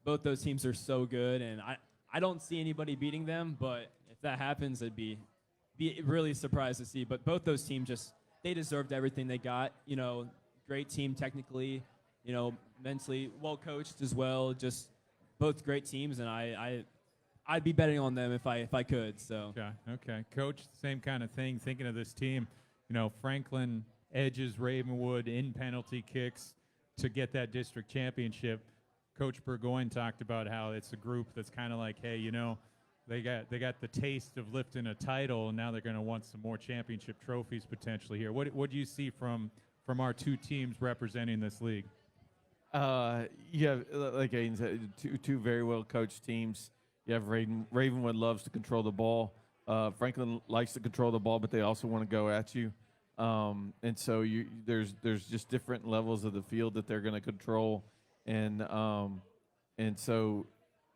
both those teams are so good, and I don't see anybody beating them, but if that happens, I'd be really surprised to see. But both those teams they deserved everything they got. Great team technically, mentally well coached as well. Just both great teams, and I'd be betting on them if I could. So okay, Coach, same kind of thing. Thinking of this team, Franklin edges Ravenwood in penalty kicks to get that district championship. Coach Burgoyne talked about how it's a group that's kind of like, hey, they got the taste of lifting a title, and now they're going to want some more championship trophies potentially here. What do you see from our two teams representing this league? You have, like Aidan said, two very well coached teams. You have Ravenwood loves to control the ball. Franklin likes to control the ball, but they also want to go at you. And so there's just different levels of the field that they're going to control. And and so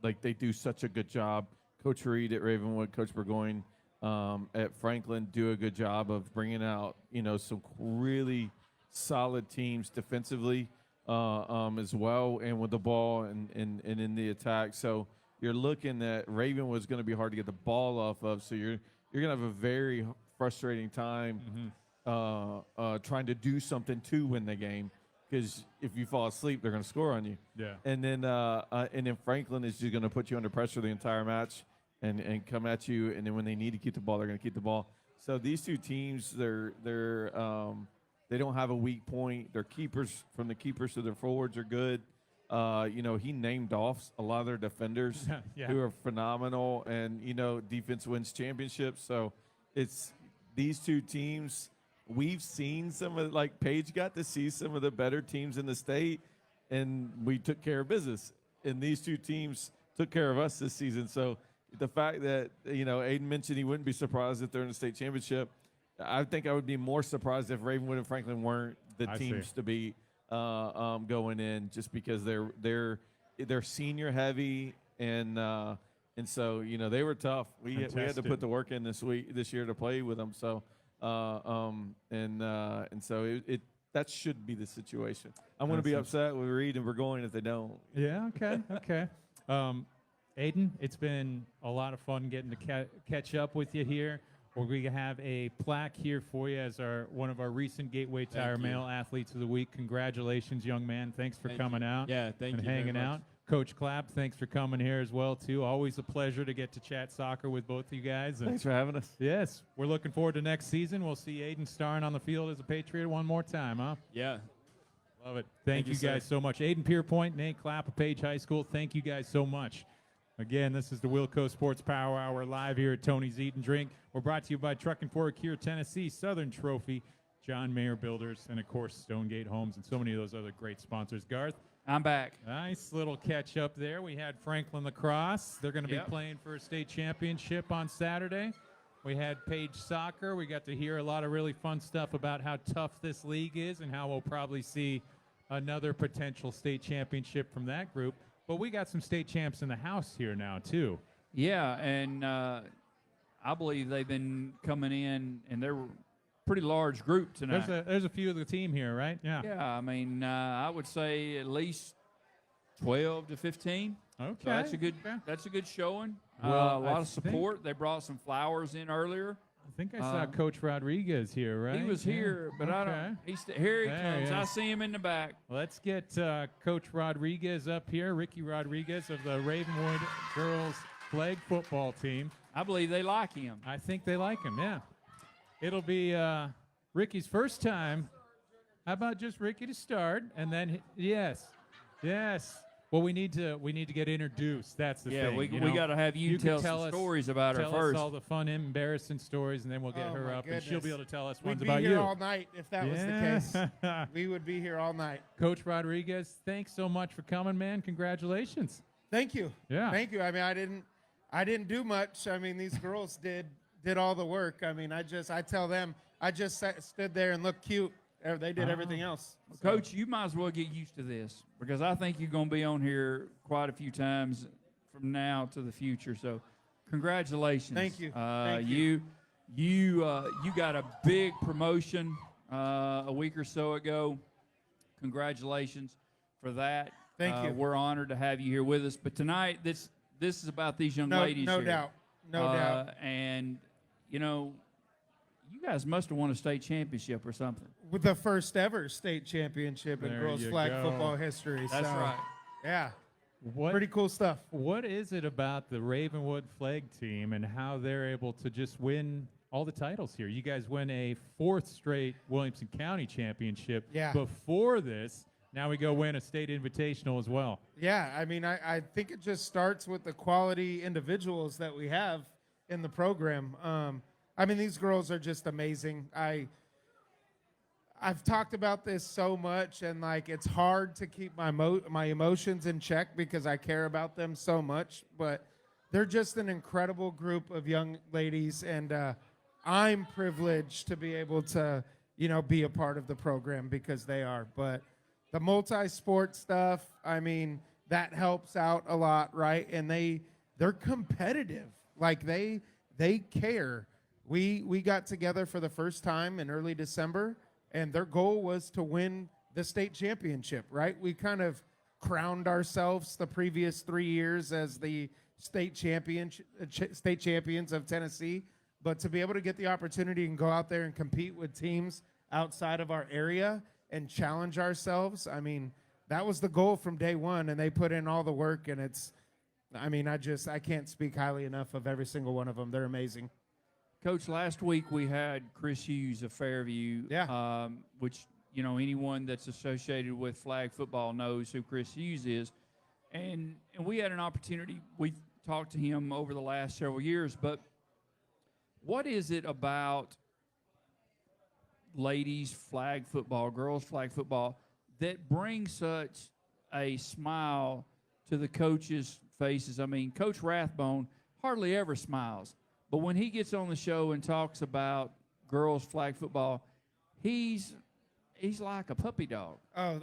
like they do such a good job. Coach Reed at Ravenwood, Coach Burgoyne at Franklin do a good job of bringing out, some really solid teams defensively as well, and with the ball and in the attack. So you're looking at Ravenwood's going to be hard to get the ball off of. So you're going to have a very frustrating time trying to do something to win the game, because if you fall asleep, they're going to score on you. Yeah. And then Franklin is just going to put you under pressure the entire match and come at you. And then when they need to keep the ball, they're going to keep the ball. So these two teams, they don't have a weak point. Their keepers, from the keepers to their forwards, are good. He named off a lot of their defenders who are phenomenal, and defense wins championships. So it's these two teams. We've seen some of, like, Paige got to see some of the better teams in the state, and we took care of business. And these two teams took care of us this season. So the fact that, Aidan mentioned he wouldn't be surprised if they're in the state championship, I think I would be more surprised if Ravenwood and Franklin weren't the teams to be going in, just because they're senior heavy, and so they were tough. We had to put the work in this year to play with them. So and so that should be the situation. I'm going to be upset with Reed and Burgoyne if they don't. Yeah. Okay. Aidan, it's been a lot of fun getting to catch up with you here. We're going to have a plaque here for you as one of our recent Gateway Tire Male Athletes of the Week. Congratulations, young man. Thanks for coming out. Yeah, thank you. And hanging out. Coach Clapp, thanks for coming here as well, too. Always a pleasure to get to chat soccer with both of you guys. And thanks for having us. Yes, we're looking forward to next season. We'll see Aidan starring on the field as a Patriot one more time, huh? Yeah. Love it. Thank you guys so much. Aidan Pierpoint, Nate Clapp of Page High School, thank you guys so much. Again, this is the WillCo Sports Power Hour live here at Tony's Eat and Drink. We're brought to you by Truck and Fork here, Tennessee, Southern Trophy, John Mayer Builders, and, of course, Stonegate Homes, and so many of those other great sponsors. Garth? I'm back. Nice little catch up there. We had Franklin Lacrosse. They're going to be playing for a state championship on Saturday. We had Page Soccer. We got to hear a lot of really fun stuff about how tough this league is and how we'll probably see another potential state championship from that group. But we got some state champs in the house here now, too. Yeah, and I believe they've been coming in, and they're a pretty large group tonight. There's a few of the team here, right? Yeah. Yeah, I mean, I would say at least 12 to 15. Okay. So that's a good showing. Well, a lot of support. They brought some flowers in earlier. I think I saw Coach Rodriguez here, right? He was here, but I don't. Here he comes. He I is. see him in the back. Let's get Coach Rodriguez up here, Ricky Rodriguez of the Ravenwood girls flag football team. I believe they like him. I think they like him, yeah. It'll be Ricky's first time. How about just Ricky to start, and then yes. Well, we need to get introduced. That's the thing. We got to have you tell some stories about her tell first. Us all the fun, embarrassing stories, and then we'll get her up, and she'll be able to tell us ones We'd about be here you. all night if that was the case. We would be here all night. Coach Rodriguez, thanks so much for coming, man. Congratulations. Thank you. Yeah. Thank you. I mean, I didn't do much. I mean, these girls did all the work. I mean, I tell them I just stood there and looked cute. They did everything else. So. Coach, you might as well get used to this, because I think you're going to be on here quite a few times from now to the future. So, congratulations. Thank you. Thank you. You got a big promotion a week or so ago. Congratulations for that. Thank you. We're honored to have you here with us. But tonight, this is about these young ladies. No here. doubt. No doubt. And you guys must have won a state championship or something. With the first ever state championship in There girls you flag go. football history. That's right. Yeah. What Pretty cool stuff. What is it about the Ravenwood flag team and how they're able to just win all the titles here? You guys win a 4th straight Williamson County championship. Yeah. Before this, now we go win a state invitational as well. Yeah, I mean, I think it just starts with the quality individuals that we have in the program. I mean, these girls are just amazing. I've talked about this so much, and like it's hard to keep my emotions in check because I care about them so much. But they're just an incredible group of young ladies, and I'm privileged to be able to, be a part of the program because they are. But the multi-sport stuff, I mean, that helps out a lot, right? And they're competitive. Like they care. We got together for the first time in early December, and their goal was to win the state championship, right? We kind of crowned ourselves the previous 3 years as the state champions of Tennessee, but to be able to get the opportunity and go out there and compete with teams outside of our area and challenge ourselves, I mean, that was the goal from day one, and they put in all the work, and I can't speak highly enough of every single one of them. They're amazing. Coach, last week we had Chris Hughes of Fairview, which, anyone that's associated with flag football knows who Chris Hughes is. And we had an opportunity, we talked to him over the last several years, but what is it about ladies flag football, girls flag football, that brings such a smile to the coaches' faces? I mean, Coach Rathbone hardly ever smiles, but when he gets on the show and talks about girls flag football, he's like a puppy dog. Oh,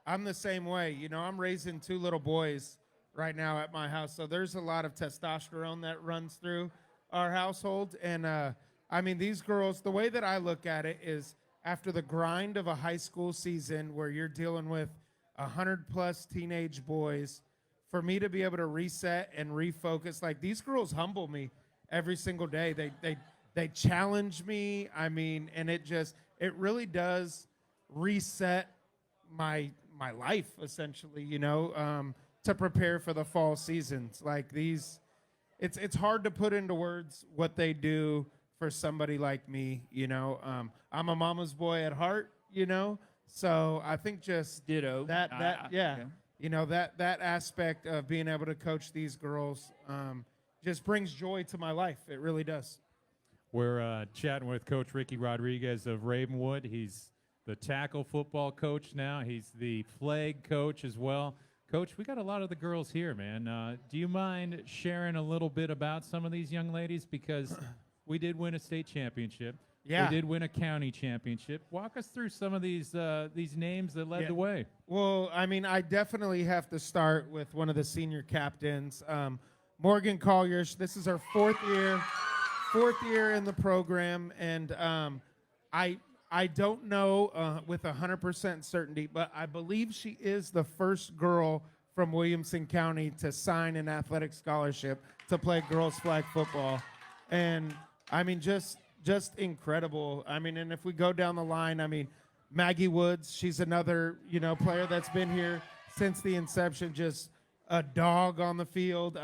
I'm the same way. I'm raising 2 little boys right now at my house, so there's a lot of testosterone that runs through our household. And these girls, the way that I look at it is, after the grind of a high school season where you're dealing with 100+ teenage boys, for me to be able to reset and refocus, like, these girls humble me every single day. They challenge me. And it really does reset my life, essentially, to prepare for the fall seasons. Like, these, it's hard to put into words what they do for somebody like me. I'm a mama's boy at heart, so I think just ditto that aspect of being able to coach these girls just brings joy to my life. It really does. We're chatting with Coach Ricky Rodriguez of Ravenwood. He's the tackle football coach now. He's the flag coach as well. Coach, we got a lot of the girls here, man. Do you mind sharing a little bit about some of these young ladies? Because we did win a state championship. Yeah. We did win a county championship. Walk us through some of these names that led the way. Well, I definitely have to start with one of the senior captains, Morgan Collier. This is her fourth year in the program, and I don't know with 100% certainty, but I believe she is the first girl from Williamson County to sign an athletic scholarship to play girls flag football. And just incredible. And if we go down the line, Maggie Woods, she's another, player that's been here since the inception, just a dog on the field.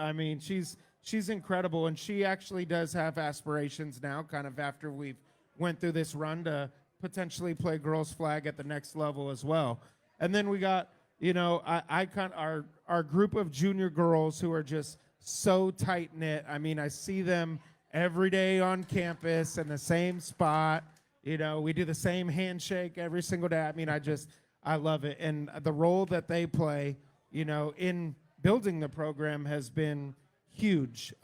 She's incredible, and she actually does have aspirations now, kind of after we've went through this run, to potentially play girls flag at the next level as well. And then we got, our group of junior girls who are just so tight-knit. I see them every day on campus in the same spot. We do the same handshake every single day. I love it. And the role that they play, in building the program has been huge.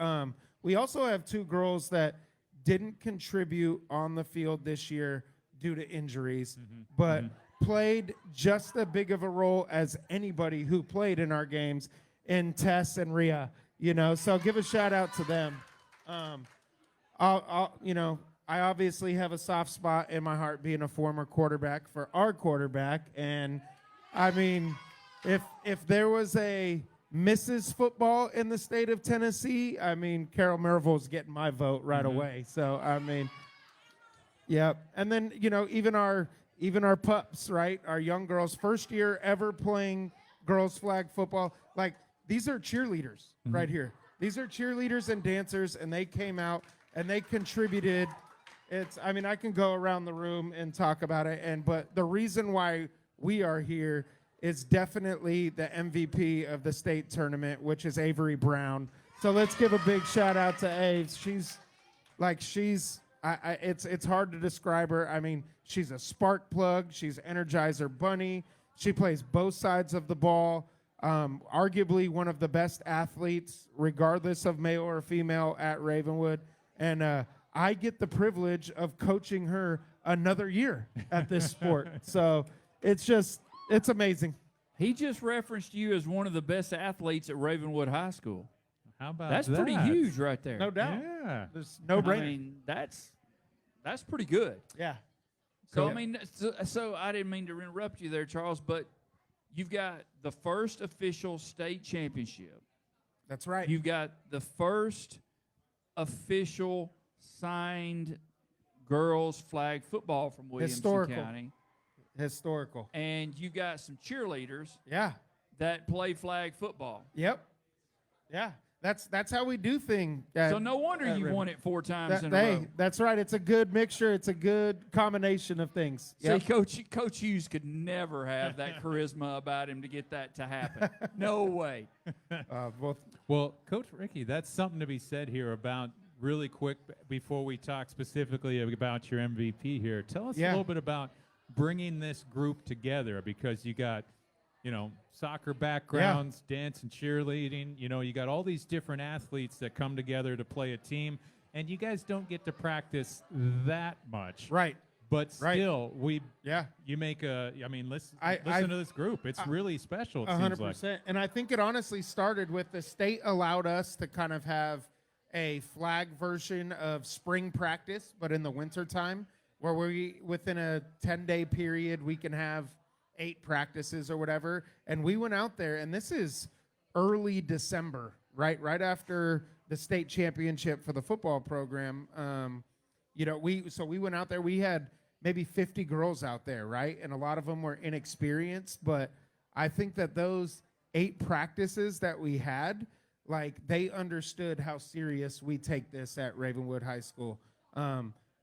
We also have 2 girls that didn't contribute on the field this year due to injuries, but played just as big of a role as anybody who played in our games, in Tess and Rhea, so give a shout out to them. I obviously have a soft spot in my heart being a former quarterback for our quarterback. And if there was a Mrs. Football in the state of Tennessee, Carol Merville's getting my vote right away. So, yeah. And then, even our pups, right? Our young girls, first year ever playing girls flag football. Like, these are cheerleaders right here. These are cheerleaders and dancers, and they came out and they contributed. I can go around the room and talk about it, but the reason why we are here is definitely the MVP of the state tournament, which is Avery Brown. So let's give a big shout out to Aves. It's hard to describe her. She's a spark plug. She's Energizer Bunny. She plays both sides of the ball. Arguably one of the best athletes, regardless of male or female, at Ravenwood. And I get the privilege of coaching her another year at this sport. So it's amazing. He just referenced you as one of the best athletes at Ravenwood High School. How about That's that? pretty huge right there. No doubt. Yeah. There's no brainer. I mean, that's pretty good. Yeah. So, Cool. I mean, so I didn't mean to interrupt you there, Charles, but you've got the first official state championship. That's right. You've got the first official signed girls flag football from Williamson Historical. County. Historical. And you got some cheerleaders Yeah. that play flag football. Yep. Yeah. That's how we do things. So no wonder you won it 4 times in a row. That's right. It's a good mixture. It's a good combination of things. Yep. See, Coach Hughes could never have that charisma about him to get that to happen. No way. Well, Coach Ricky, that's something to be said here about really quick before we talk specifically about your MVP here. Tell us a little bit about bringing this group together, because you got, soccer backgrounds, dance and cheerleading. You got all these different athletes that come together to play a team, and you guys don't get to practice that much. Right. But still, you make listen to this group. It's really special, it seems like. 100%. And I think it honestly started with the state allowed us to kind of have a flag version of spring practice, but in the wintertime, where we, within a 10-day period, we can have 8 practices or whatever. And we went out there, and this is early December, right after the state championship for the football program. We went out there. We had maybe 50 girls out there, right? And a lot of them were inexperienced, but I think that those 8 practices that we had, like, they understood how serious we take this at Ravenwood High School.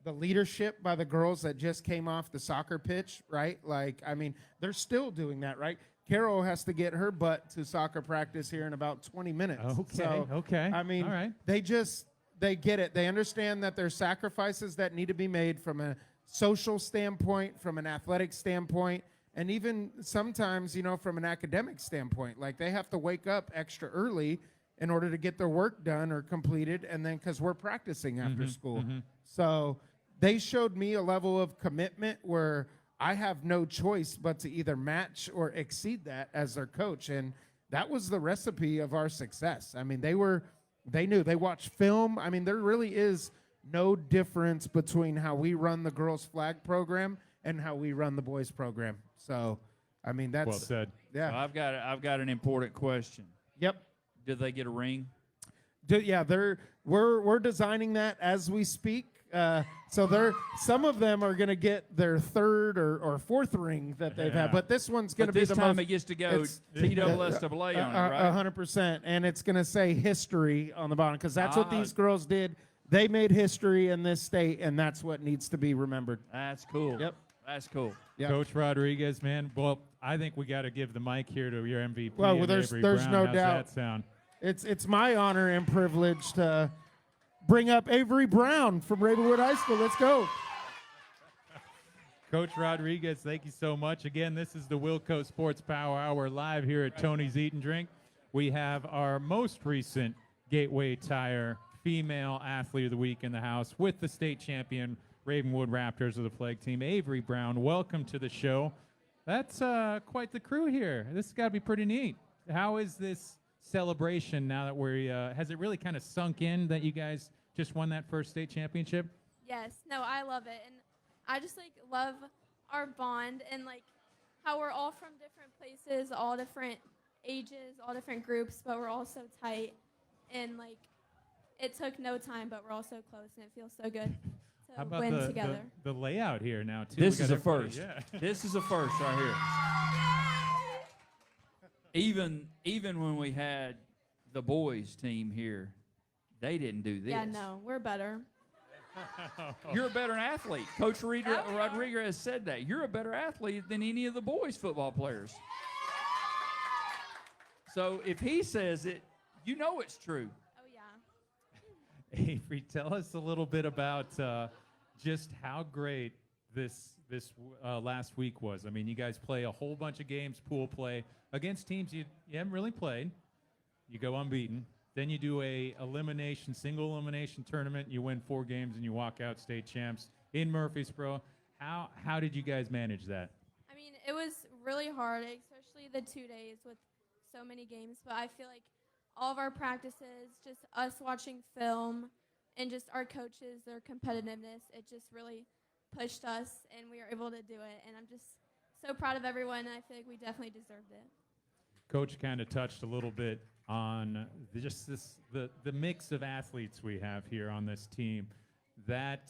The leadership by the girls that just came off the soccer pitch, right? Like, I mean, they're still doing that, right? Carol has to get her butt to soccer practice here in about 20 minutes. Okay. I mean, all right. they get it. They understand that there's sacrifices that need to be made from a social standpoint, from an athletic standpoint, and even sometimes, from an academic standpoint. Like, they have to wake up extra early in order to get their work done or completed, and then because we're practicing after school. So they showed me a level of commitment where I have no choice but to either match or exceed that as their coach. And that was the recipe of our success. I mean, they knew. They watched film. I mean, there really is no difference between how we run the girls' flag program and how we run the boys' program. So, I mean, that's well said. Yeah. So I've got an important question. Yep. Did they get a ring? We're designing that as we speak. So some of them are going to get their 3rd or 4th ring that they've had, but this one's going to be the this time most. It gets to go TSSAA on it, right? 100%, and it's going to say history on the bottom, because that's what these girls did. They made history in this state, and that's what needs to be remembered. That's cool. Yep. That's cool. Yep. Coach Rodriguez, man. Well, I think we got to give the mic here to your MVP. Well, and there's Avery Brown. no How's doubt. that sound? It's my honor and privilege to bring up Avery Brown from Ravenwood High School. Let's go. Coach Rodriguez, thank you so much. Again, this is the WillCo Sports Power Hour live here at Tony's Eat and Drink. We have our most recent Gateway Tire female athlete of the week in the house with the state champion Ravenwood Raptors of the flag team, Avery Brown. Welcome to the show. That's quite the crew here. This has got to be pretty neat. How is this celebration now that has it really kind of sunk in that you guys just won that first state championship? Yes. No, I love it. And I just, love our bond and, how we're all from different places, all different ages, all different groups, but we're all so tight. And, it took no time, but we're all so close, and it feels so good How to about win together. the layout here now, too? This We is got a everybody- first. Yeah. This is a first right here. Even when we had the boys team here, they didn't do this. Yeah, no, we're better. You're a better athlete. Coach Rodriguez has said that. You're a better athlete than any of the boys football players. So if he says it, you know it's true. Oh, yeah. Avery, tell us a little bit about just how great this last week was. I mean, you guys play a whole bunch of games, pool play, against teams you haven't really played. You go unbeaten. Then you do a single elimination tournament. You win 4 games and you walk out state champs in Murfreesboro. How did you guys manage that? I mean, it was really hard, especially especially the 2 days with so many games. But I feel like all of our practices, just us watching film, and just our coaches, their competitiveness, it just really pushed us, and we were able to do it. And I'm just so proud of everyone, and I feel like we definitely deserved it. Coach kind of touched a little bit on the mix of athletes we have here on this team. That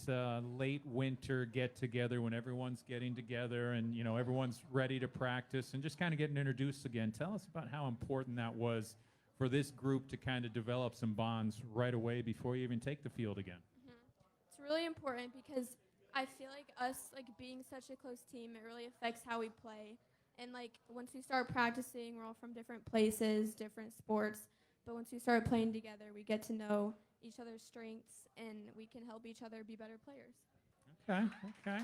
late winter get together when everyone's getting together and everyone's ready to practice and just kind of getting introduced again. Tell us about how important that was for this group to kind of develop some bonds right away before you even take the field again. It's really important because I feel like us being such a close team, it really affects how we play. And once we start practicing, we're all from different places, different sports. But once we start playing together, we get to know each other's strengths, and we can help each other be better players. Okay.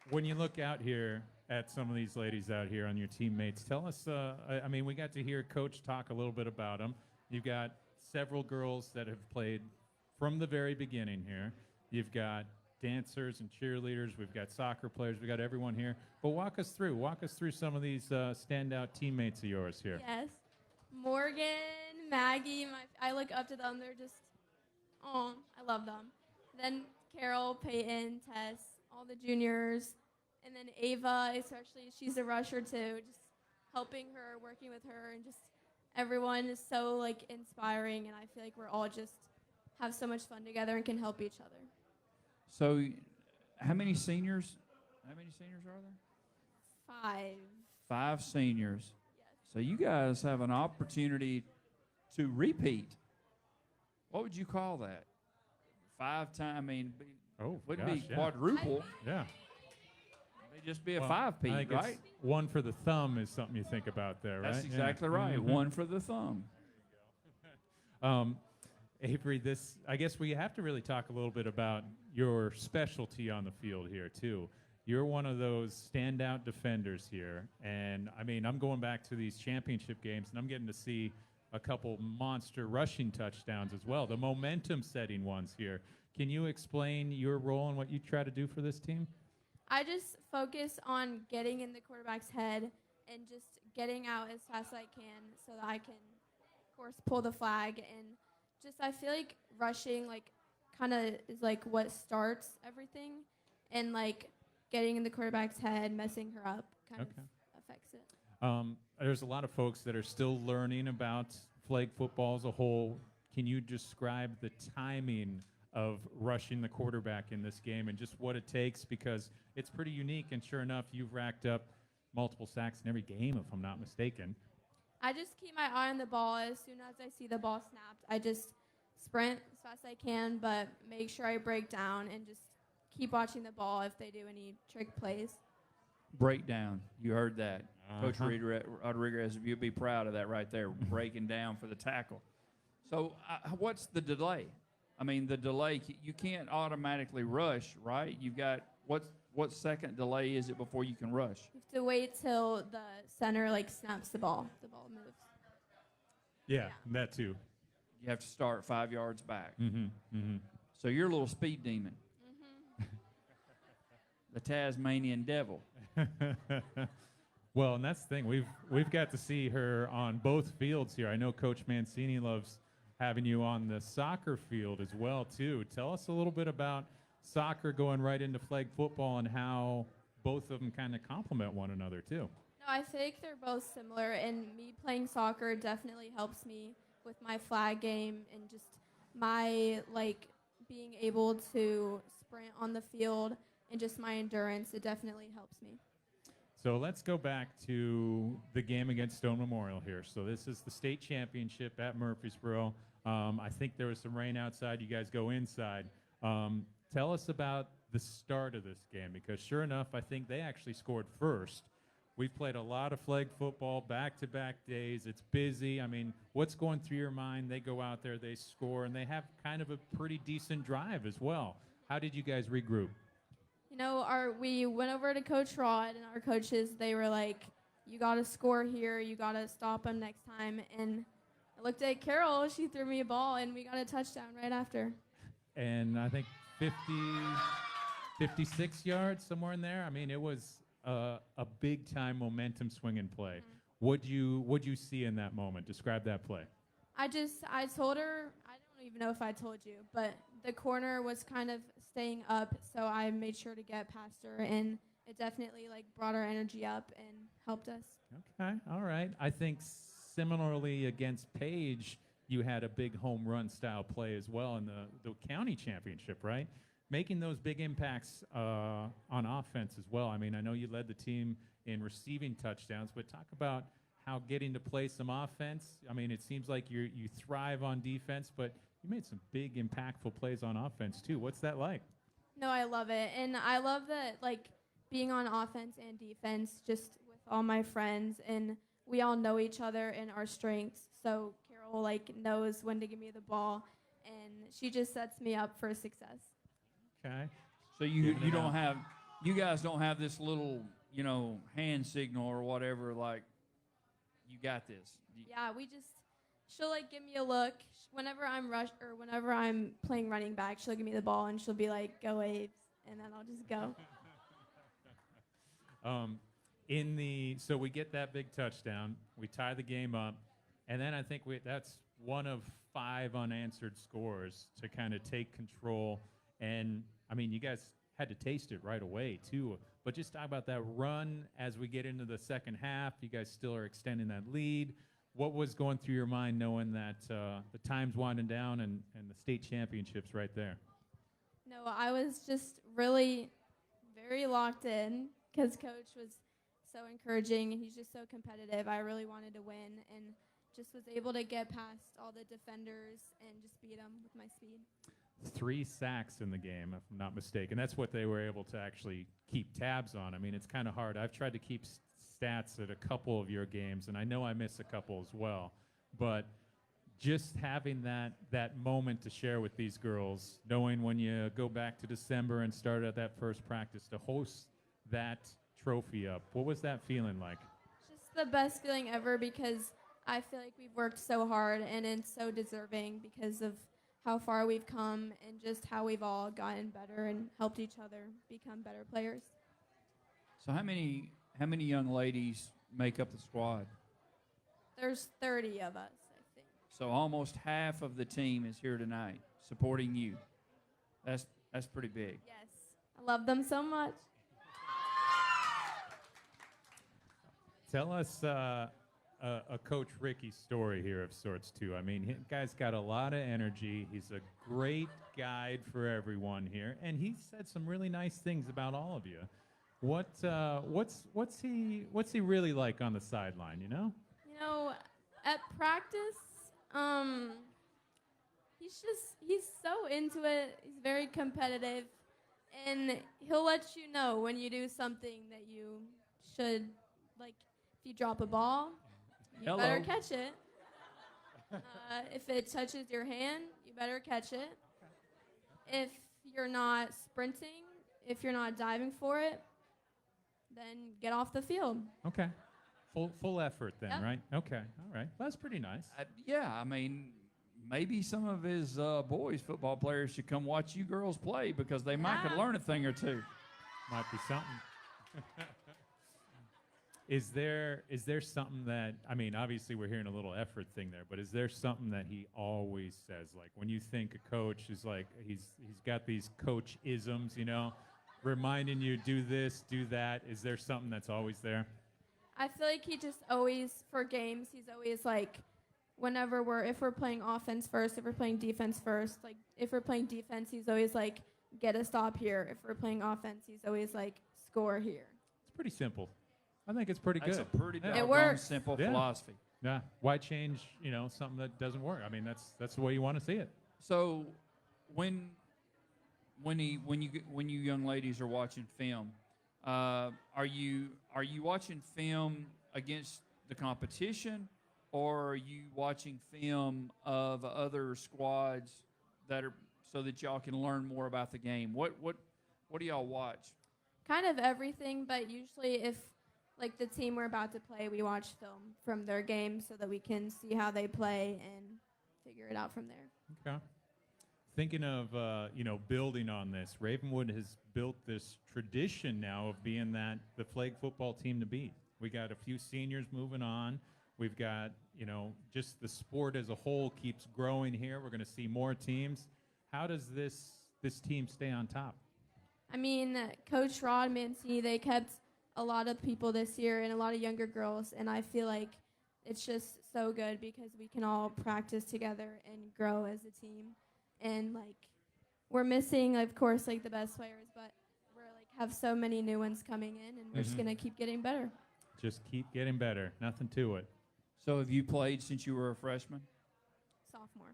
When you look out here at some of these ladies out here on your teammates, tell us, we got to hear Coach talk a little bit about them. You've got several girls that have played from the very beginning here. You've got dancers and cheerleaders. We've got soccer players. We've got everyone here. But walk us through some of these standout teammates of yours here. Yes. Morgan, Maggie, I look up to them. They're just, I love them. Then Carol, Peyton, Tess, all the juniors. And then Ava, especially, she's a rusher too. Just helping her, working with her, and just everyone is so inspiring. And I feel like we're all just have so much fun together and can help each other. So, how many seniors? How many seniors are there? 5. 5 seniors. Yes. So you guys have an opportunity to repeat. What would you call that? 5 times. Wouldn't be quadruple. Yeah. It'd just be a 5-peat, right? One for the thumb is something you think about there, right? That's exactly right. Mm-hmm. One for the thumb. Avery, I guess we have to really talk a little bit about your specialty on the field here, too. You're one of those standout defenders here. And, I'm going back to these championship games, and I'm getting to see a couple monster rushing touchdowns as well, the momentum-setting ones here. Can you explain your role and what you try to do for this team? I just focus on getting in the quarterback's head and just getting out as fast as I can so that I can, of course, pull the flag. And just I feel like rushing kind of is what starts everything, and getting in the quarterback's head, messing her up kind of affects it. There's a lot of folks that are still learning about flag football as a whole. Can you describe the timing of rushing the quarterback in this game and just what it takes? Because it's pretty unique, and sure enough, you've racked up multiple sacks in every game, if I'm not mistaken. I just keep my eye on the ball. As soon as I see the ball snapped, I just sprint as fast as I can, but make sure I break down and just keep watching the ball if they do any trick plays. Breakdown. You heard that. Coach Rodriguez, you'd be proud of that right there, breaking down for the tackle. So what's the delay? The delay, you can't automatically rush, right? You've got, what second delay is it before you can rush? You have to wait till the center snaps the ball. The ball moves. Yeah, that too. You have to start 5 yards back. Mm-hmm. So you're a little speed demon. The Tasmanian devil. Well, and that's the thing. We've got to see her on both fields here. I know Coach Mancini loves having you on the soccer field as well, too. Tell us a little bit about soccer going right into flag football and how both of them kind of complement one another, too. No, I think they're both similar, and me playing soccer definitely helps me with my flag game and just my, being able to sprint on the field and just my endurance. It definitely helps me. So let's go back to the game against Stone Memorial here. So this is the state championship at Murfreesboro. I think there was some rain outside. You guys go inside. Tell us about the start of this game, because sure enough, I think they actually scored first. We've played a lot of flag football, back-to-back days. It's busy. What's going through your mind? They go out there, they score, and they have kind of a pretty decent drive as well. How did you guys regroup? We went over to Coach Rod, and our coaches, they were like, you got to score here. You got to stop them next time. And I looked at Carol. She threw me a ball, and we got a touchdown right after. And I think 56 yards, somewhere in there. It was a big time momentum swinging play. What'd you see in that moment? Describe that play. I told her, I don't even know if I told you, but the corner was kind of staying up, so I made sure to get past her, and it definitely like brought our energy up and helped us. Okay, all right. I think similarly against Page, you had a big home run style play as well in the county championship, right? Making those big impacts on offense as well. I mean, I know you led the team in receiving touchdowns, but talk about how getting to play some offense. I mean, it seems like you thrive on defense, but you made some big impactful plays on offense too. What's that like? No, I love it, and I love that like being on offense and defense just with all my friends, and we all know each other and our strengths. So Carol like knows when to give me the ball, and she just sets me up for success. Okay. So you guys don't have this little, hand signal or whatever, like, you got this. Yeah, she'll like give me a look whenever I'm playing running back. She'll give me the ball and she'll be like, "Go Aves," and then I'll just go. So we get that big touchdown, we tie the game up, and then I think that's one of 5 unanswered scores to kind of take control. And I mean, you guys had to taste it right away too. But just talk about that run as we get into the second half. You guys still are extending that lead. What was going through your mind knowing that the time's winding down and the state championship's right there? No, I was just really very locked in because Coach was so encouraging and he's just so competitive. I really wanted to win and just was able to get past all the defenders and just beat them with my speed. 3 sacks in the game, if I'm not mistaken. That's what they were able to actually keep tabs on. I mean, it's kind of hard. I've tried to keep stats at a couple of your games, and I know I miss a couple as well. But just having that moment to share with these girls, knowing when you go back to December and start at that first practice to host that trophy up, what was that feeling like? Just the best feeling ever because I feel like we've worked so hard and it's so deserving because of how far we've come and just how we've all gotten better and helped each other become better players. So how many young ladies make up the squad? There's 30 of us, I think. So almost half of the team is here tonight supporting you. That's pretty big. Yes. I love them so much. Tell us a Coach Ricky story here of sorts, too. I mean, guy's got a lot of energy. He's a great guide for everyone here, and he said some really nice things about all of you. What's he really like on the sideline, you know? You know, at practice, he's so into it. He's very competitive, and he'll let you know when you do something that you should, like, if you drop a ball, you better catch it. If it touches your hand, you better catch it. If you're not sprinting, if you're not diving for it, then get off the field. Okay. Full effort then, Yep. right? Okay. All right. That's pretty nice. I mean, maybe some of his boys football players should come watch you girls play because they might could learn a thing or two. Might be something. Is there something that, I mean, obviously we're hearing a little effort thing there, but is there something that he always says? Like when you think a coach is like, he's got these coach isms, you know, reminding you do this, do that. Is there something that's always there? I feel like he just always, for games, he's always like, if we're playing offense first, if we're playing defense first, like if we're playing defense, he's always like, get a stop here. If we're playing offense, he's always like, score here. It's pretty simple. I think it's pretty good. That's a pretty It works. simple philosophy. Yeah. Why change, something that doesn't work? I mean, that's the way you want to see it. So when you young ladies are watching film, are you watching film against the competition, or are you watching film of other squads that are so that y'all can learn more about the game? What do y'all watch? Kind of everything, but usually if like the team we're about to play, we watch film from their game so that we can see how they play and figure it out from there. Okay. thinking of building on this, Ravenwood has built this tradition now of being the flag football team to beat. We got a few seniors moving on. We've got just the sport as a whole keeps growing here. We're going to see more teams. How does this team stay on top? I mean, Coach Rod Mancini, they kept a lot of people this year and a lot of younger girls, and I feel like it's just so good because we can all practice together and grow as a team. And we're missing, of course, the best players, but we're have so many new ones coming in, and we're just gonna keep getting better. Just keep getting better. Nothing to it. So have you played since you were a freshman? Sophomore.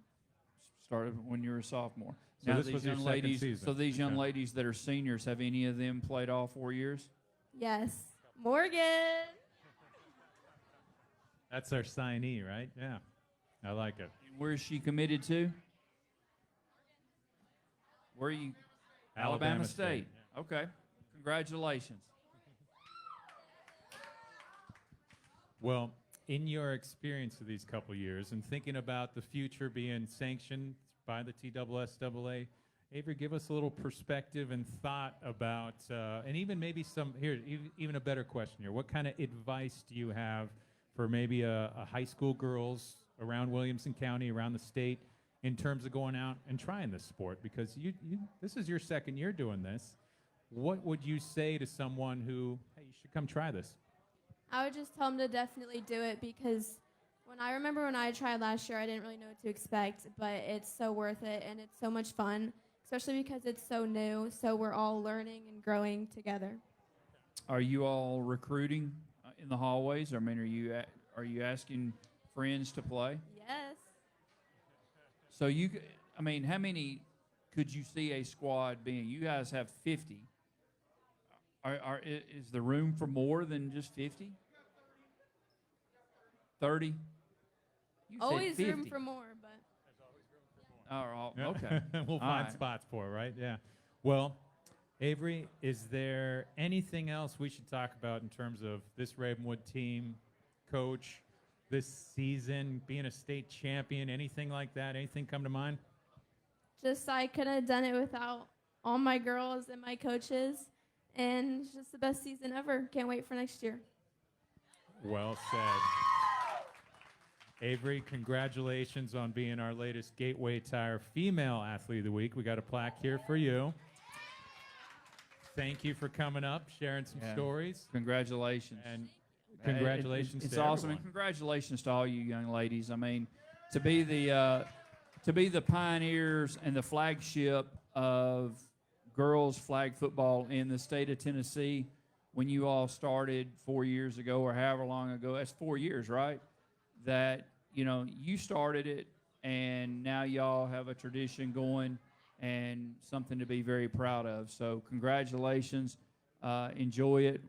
Started when you were a sophomore. So Now this these was your young second ladies. season. So these young Okay. ladies that are seniors, have any of them played all 4 years? Yes. Morgan. That's our signee, right? Yeah. I like it. And where is she committed to? Where are you? Alabama State. yeah. Okay. Congratulations. Well, in your experience of these couple years and thinking about the future being sanctioned by the TSSAA, Avery, give us a little perspective and thought about, and even maybe even a better question here. What kind of advice do you have for maybe a high school girls around Williamson County, around the state, in terms of going out and trying this sport? Because this is your second year doing this. What would you say to someone who, hey, you should come try this? I would just tell them to definitely do it because when I tried last year, I didn't really know what to expect, but it's so worth it and it's so much fun, especially because it's so new. So we're all learning and growing together. Are you all recruiting in the hallways? I mean, are you asking friends to play? Yes. So how many could you see a squad being? You guys have 50. Is there room for more than just 50? 30? You said Always 50. room for more, but Oh, Yeah. okay. We'll All find right. spots for it, right? Yeah. Well, Avery, is there anything else we should talk about in terms of this Ravenwood team, coach, this season, being a state champion, anything like that? Anything come to mind? just I couldn't have done it without all my girls and my coaches. And it's just the best season ever. Can't wait for next year. Well said. Avery, congratulations on being our latest Gateway Tire Female Athlete of the Week. We got a plaque here for you. Thank you for coming up, sharing some Yeah. stories. Congratulations. And congratulations It's to awesome, and everyone. congratulations to all you young ladies. I mean, to be the pioneers and the flagship of girls flag football in the state of Tennessee when you all started 4 years ago or however long ago. That's 4 years, right? That, you started it, and now y'all have a tradition going and something to be very proud of. So congratulations. Enjoy it.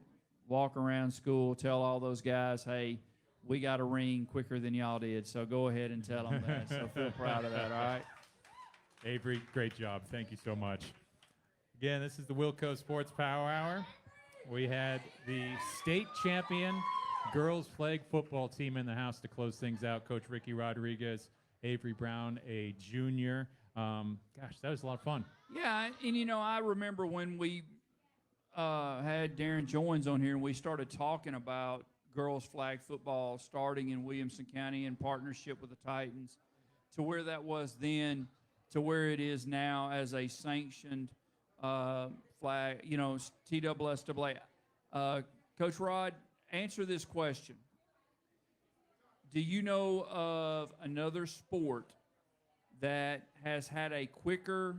Walk around school. Tell all those guys, hey, we got a ring quicker than y'all did. So go ahead and tell them that. So feel proud of that, all right? Avery, great job. Thank you so much. Again, this is the WillCo Sports Power Hour. We had the state champion girls flag football team in the house to close things out. Coach Ricky Rodriguez, Avery Brown, a junior. Gosh, that was a lot of fun. Yeah, and I remember when we had Darren Joins on here and we started talking about girls flag football starting in Williamson County in partnership with the Titans, to where that was then to where it is now as a sanctioned flag, TSSAA. Coach Rod, answer this question. Do you know of another sport that has had a quicker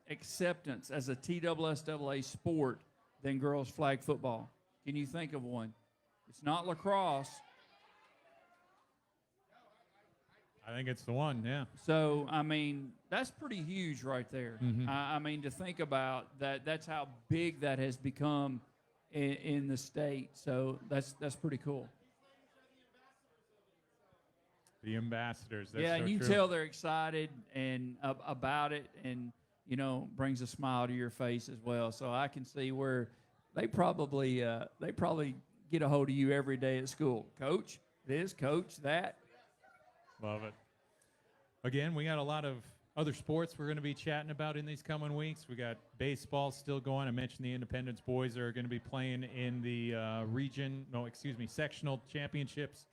acceptance as a TSSAA sport than girls flag football? Can you think of one? It's not lacrosse. I think it's the one, yeah. So, that's pretty huge right there. Mhm. To think about that, that's how big that has become in the state. So that's pretty cool. The ambassadors. That's Yeah, so and you true. can tell they're excited and about it, and brings a smile to your face as well. So I can see where they probably get a hold of you every day at school. Coach this, coach that. Love it. Again, we got a lot of other sports we're going to be chatting about in these coming weeks. We got baseball still going. I mentioned the Independence boys are going to be playing in the sectional championships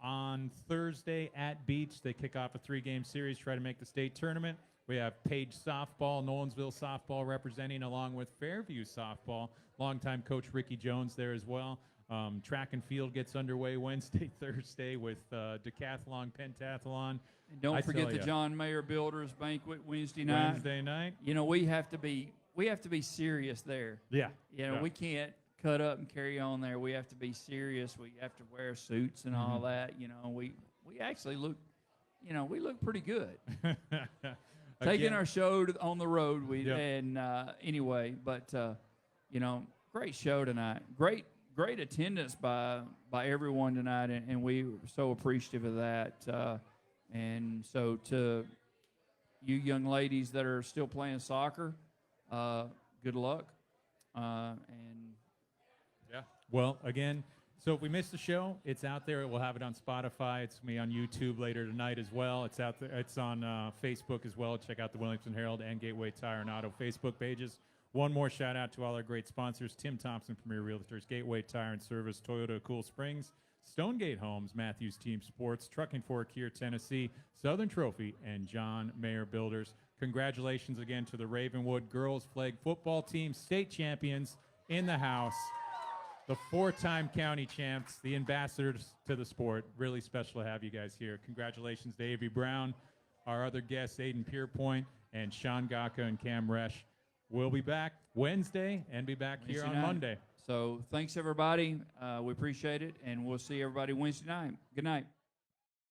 on Thursday at Beach. They kick off a 3-game series, try to make the state tournament. We have Page softball, Nolensville softball representing, along with Fairview softball. Longtime coach Ricky Jones there as well. Track and field gets underway Wednesday, Thursday with decathlon, pentathlon. And don't forget the John Mayer Builders Banquet Wednesday night. You know, we have to be serious there. Yeah. You know, we can't cut up and carry on there. We have to be serious. We have to wear suits and all that. You know, we actually look, we look pretty good. Taking our show on the road, anyway. But great show tonight. Great attendance by everyone tonight, and we were so appreciative of that. And so to you young ladies that are still playing soccer, good luck. Well, again, so if we missed the show, it's out there. We'll have it on Spotify. It's going to be on YouTube later tonight as well. It's out there. It's on Facebook as well. Check out the Williamson Herald and Gateway Tire and Auto Facebook pages. One more shout out to all our great sponsors: Tim Thompson, Premier Realtors, Gateway Tire and Service, Toyota Cool Springs, Stonegate Homes, Matthews Team Sports, Trucking Fork here, Tennessee, Southern Trophy, and John Mayer Builders. Congratulations again to the Ravenwood girls flag football team, state champions in the house. The 4-time county champs, the ambassadors to the sport. Really special to have you guys here. Congratulations to Avery Brown, our other guests, Aidan Pierpoint, and Sean Gaca and Cam Resch. We'll be back Wednesday and be back here on Monday. So thanks, everybody. We appreciate it, and we'll see everybody Wednesday night. Good night.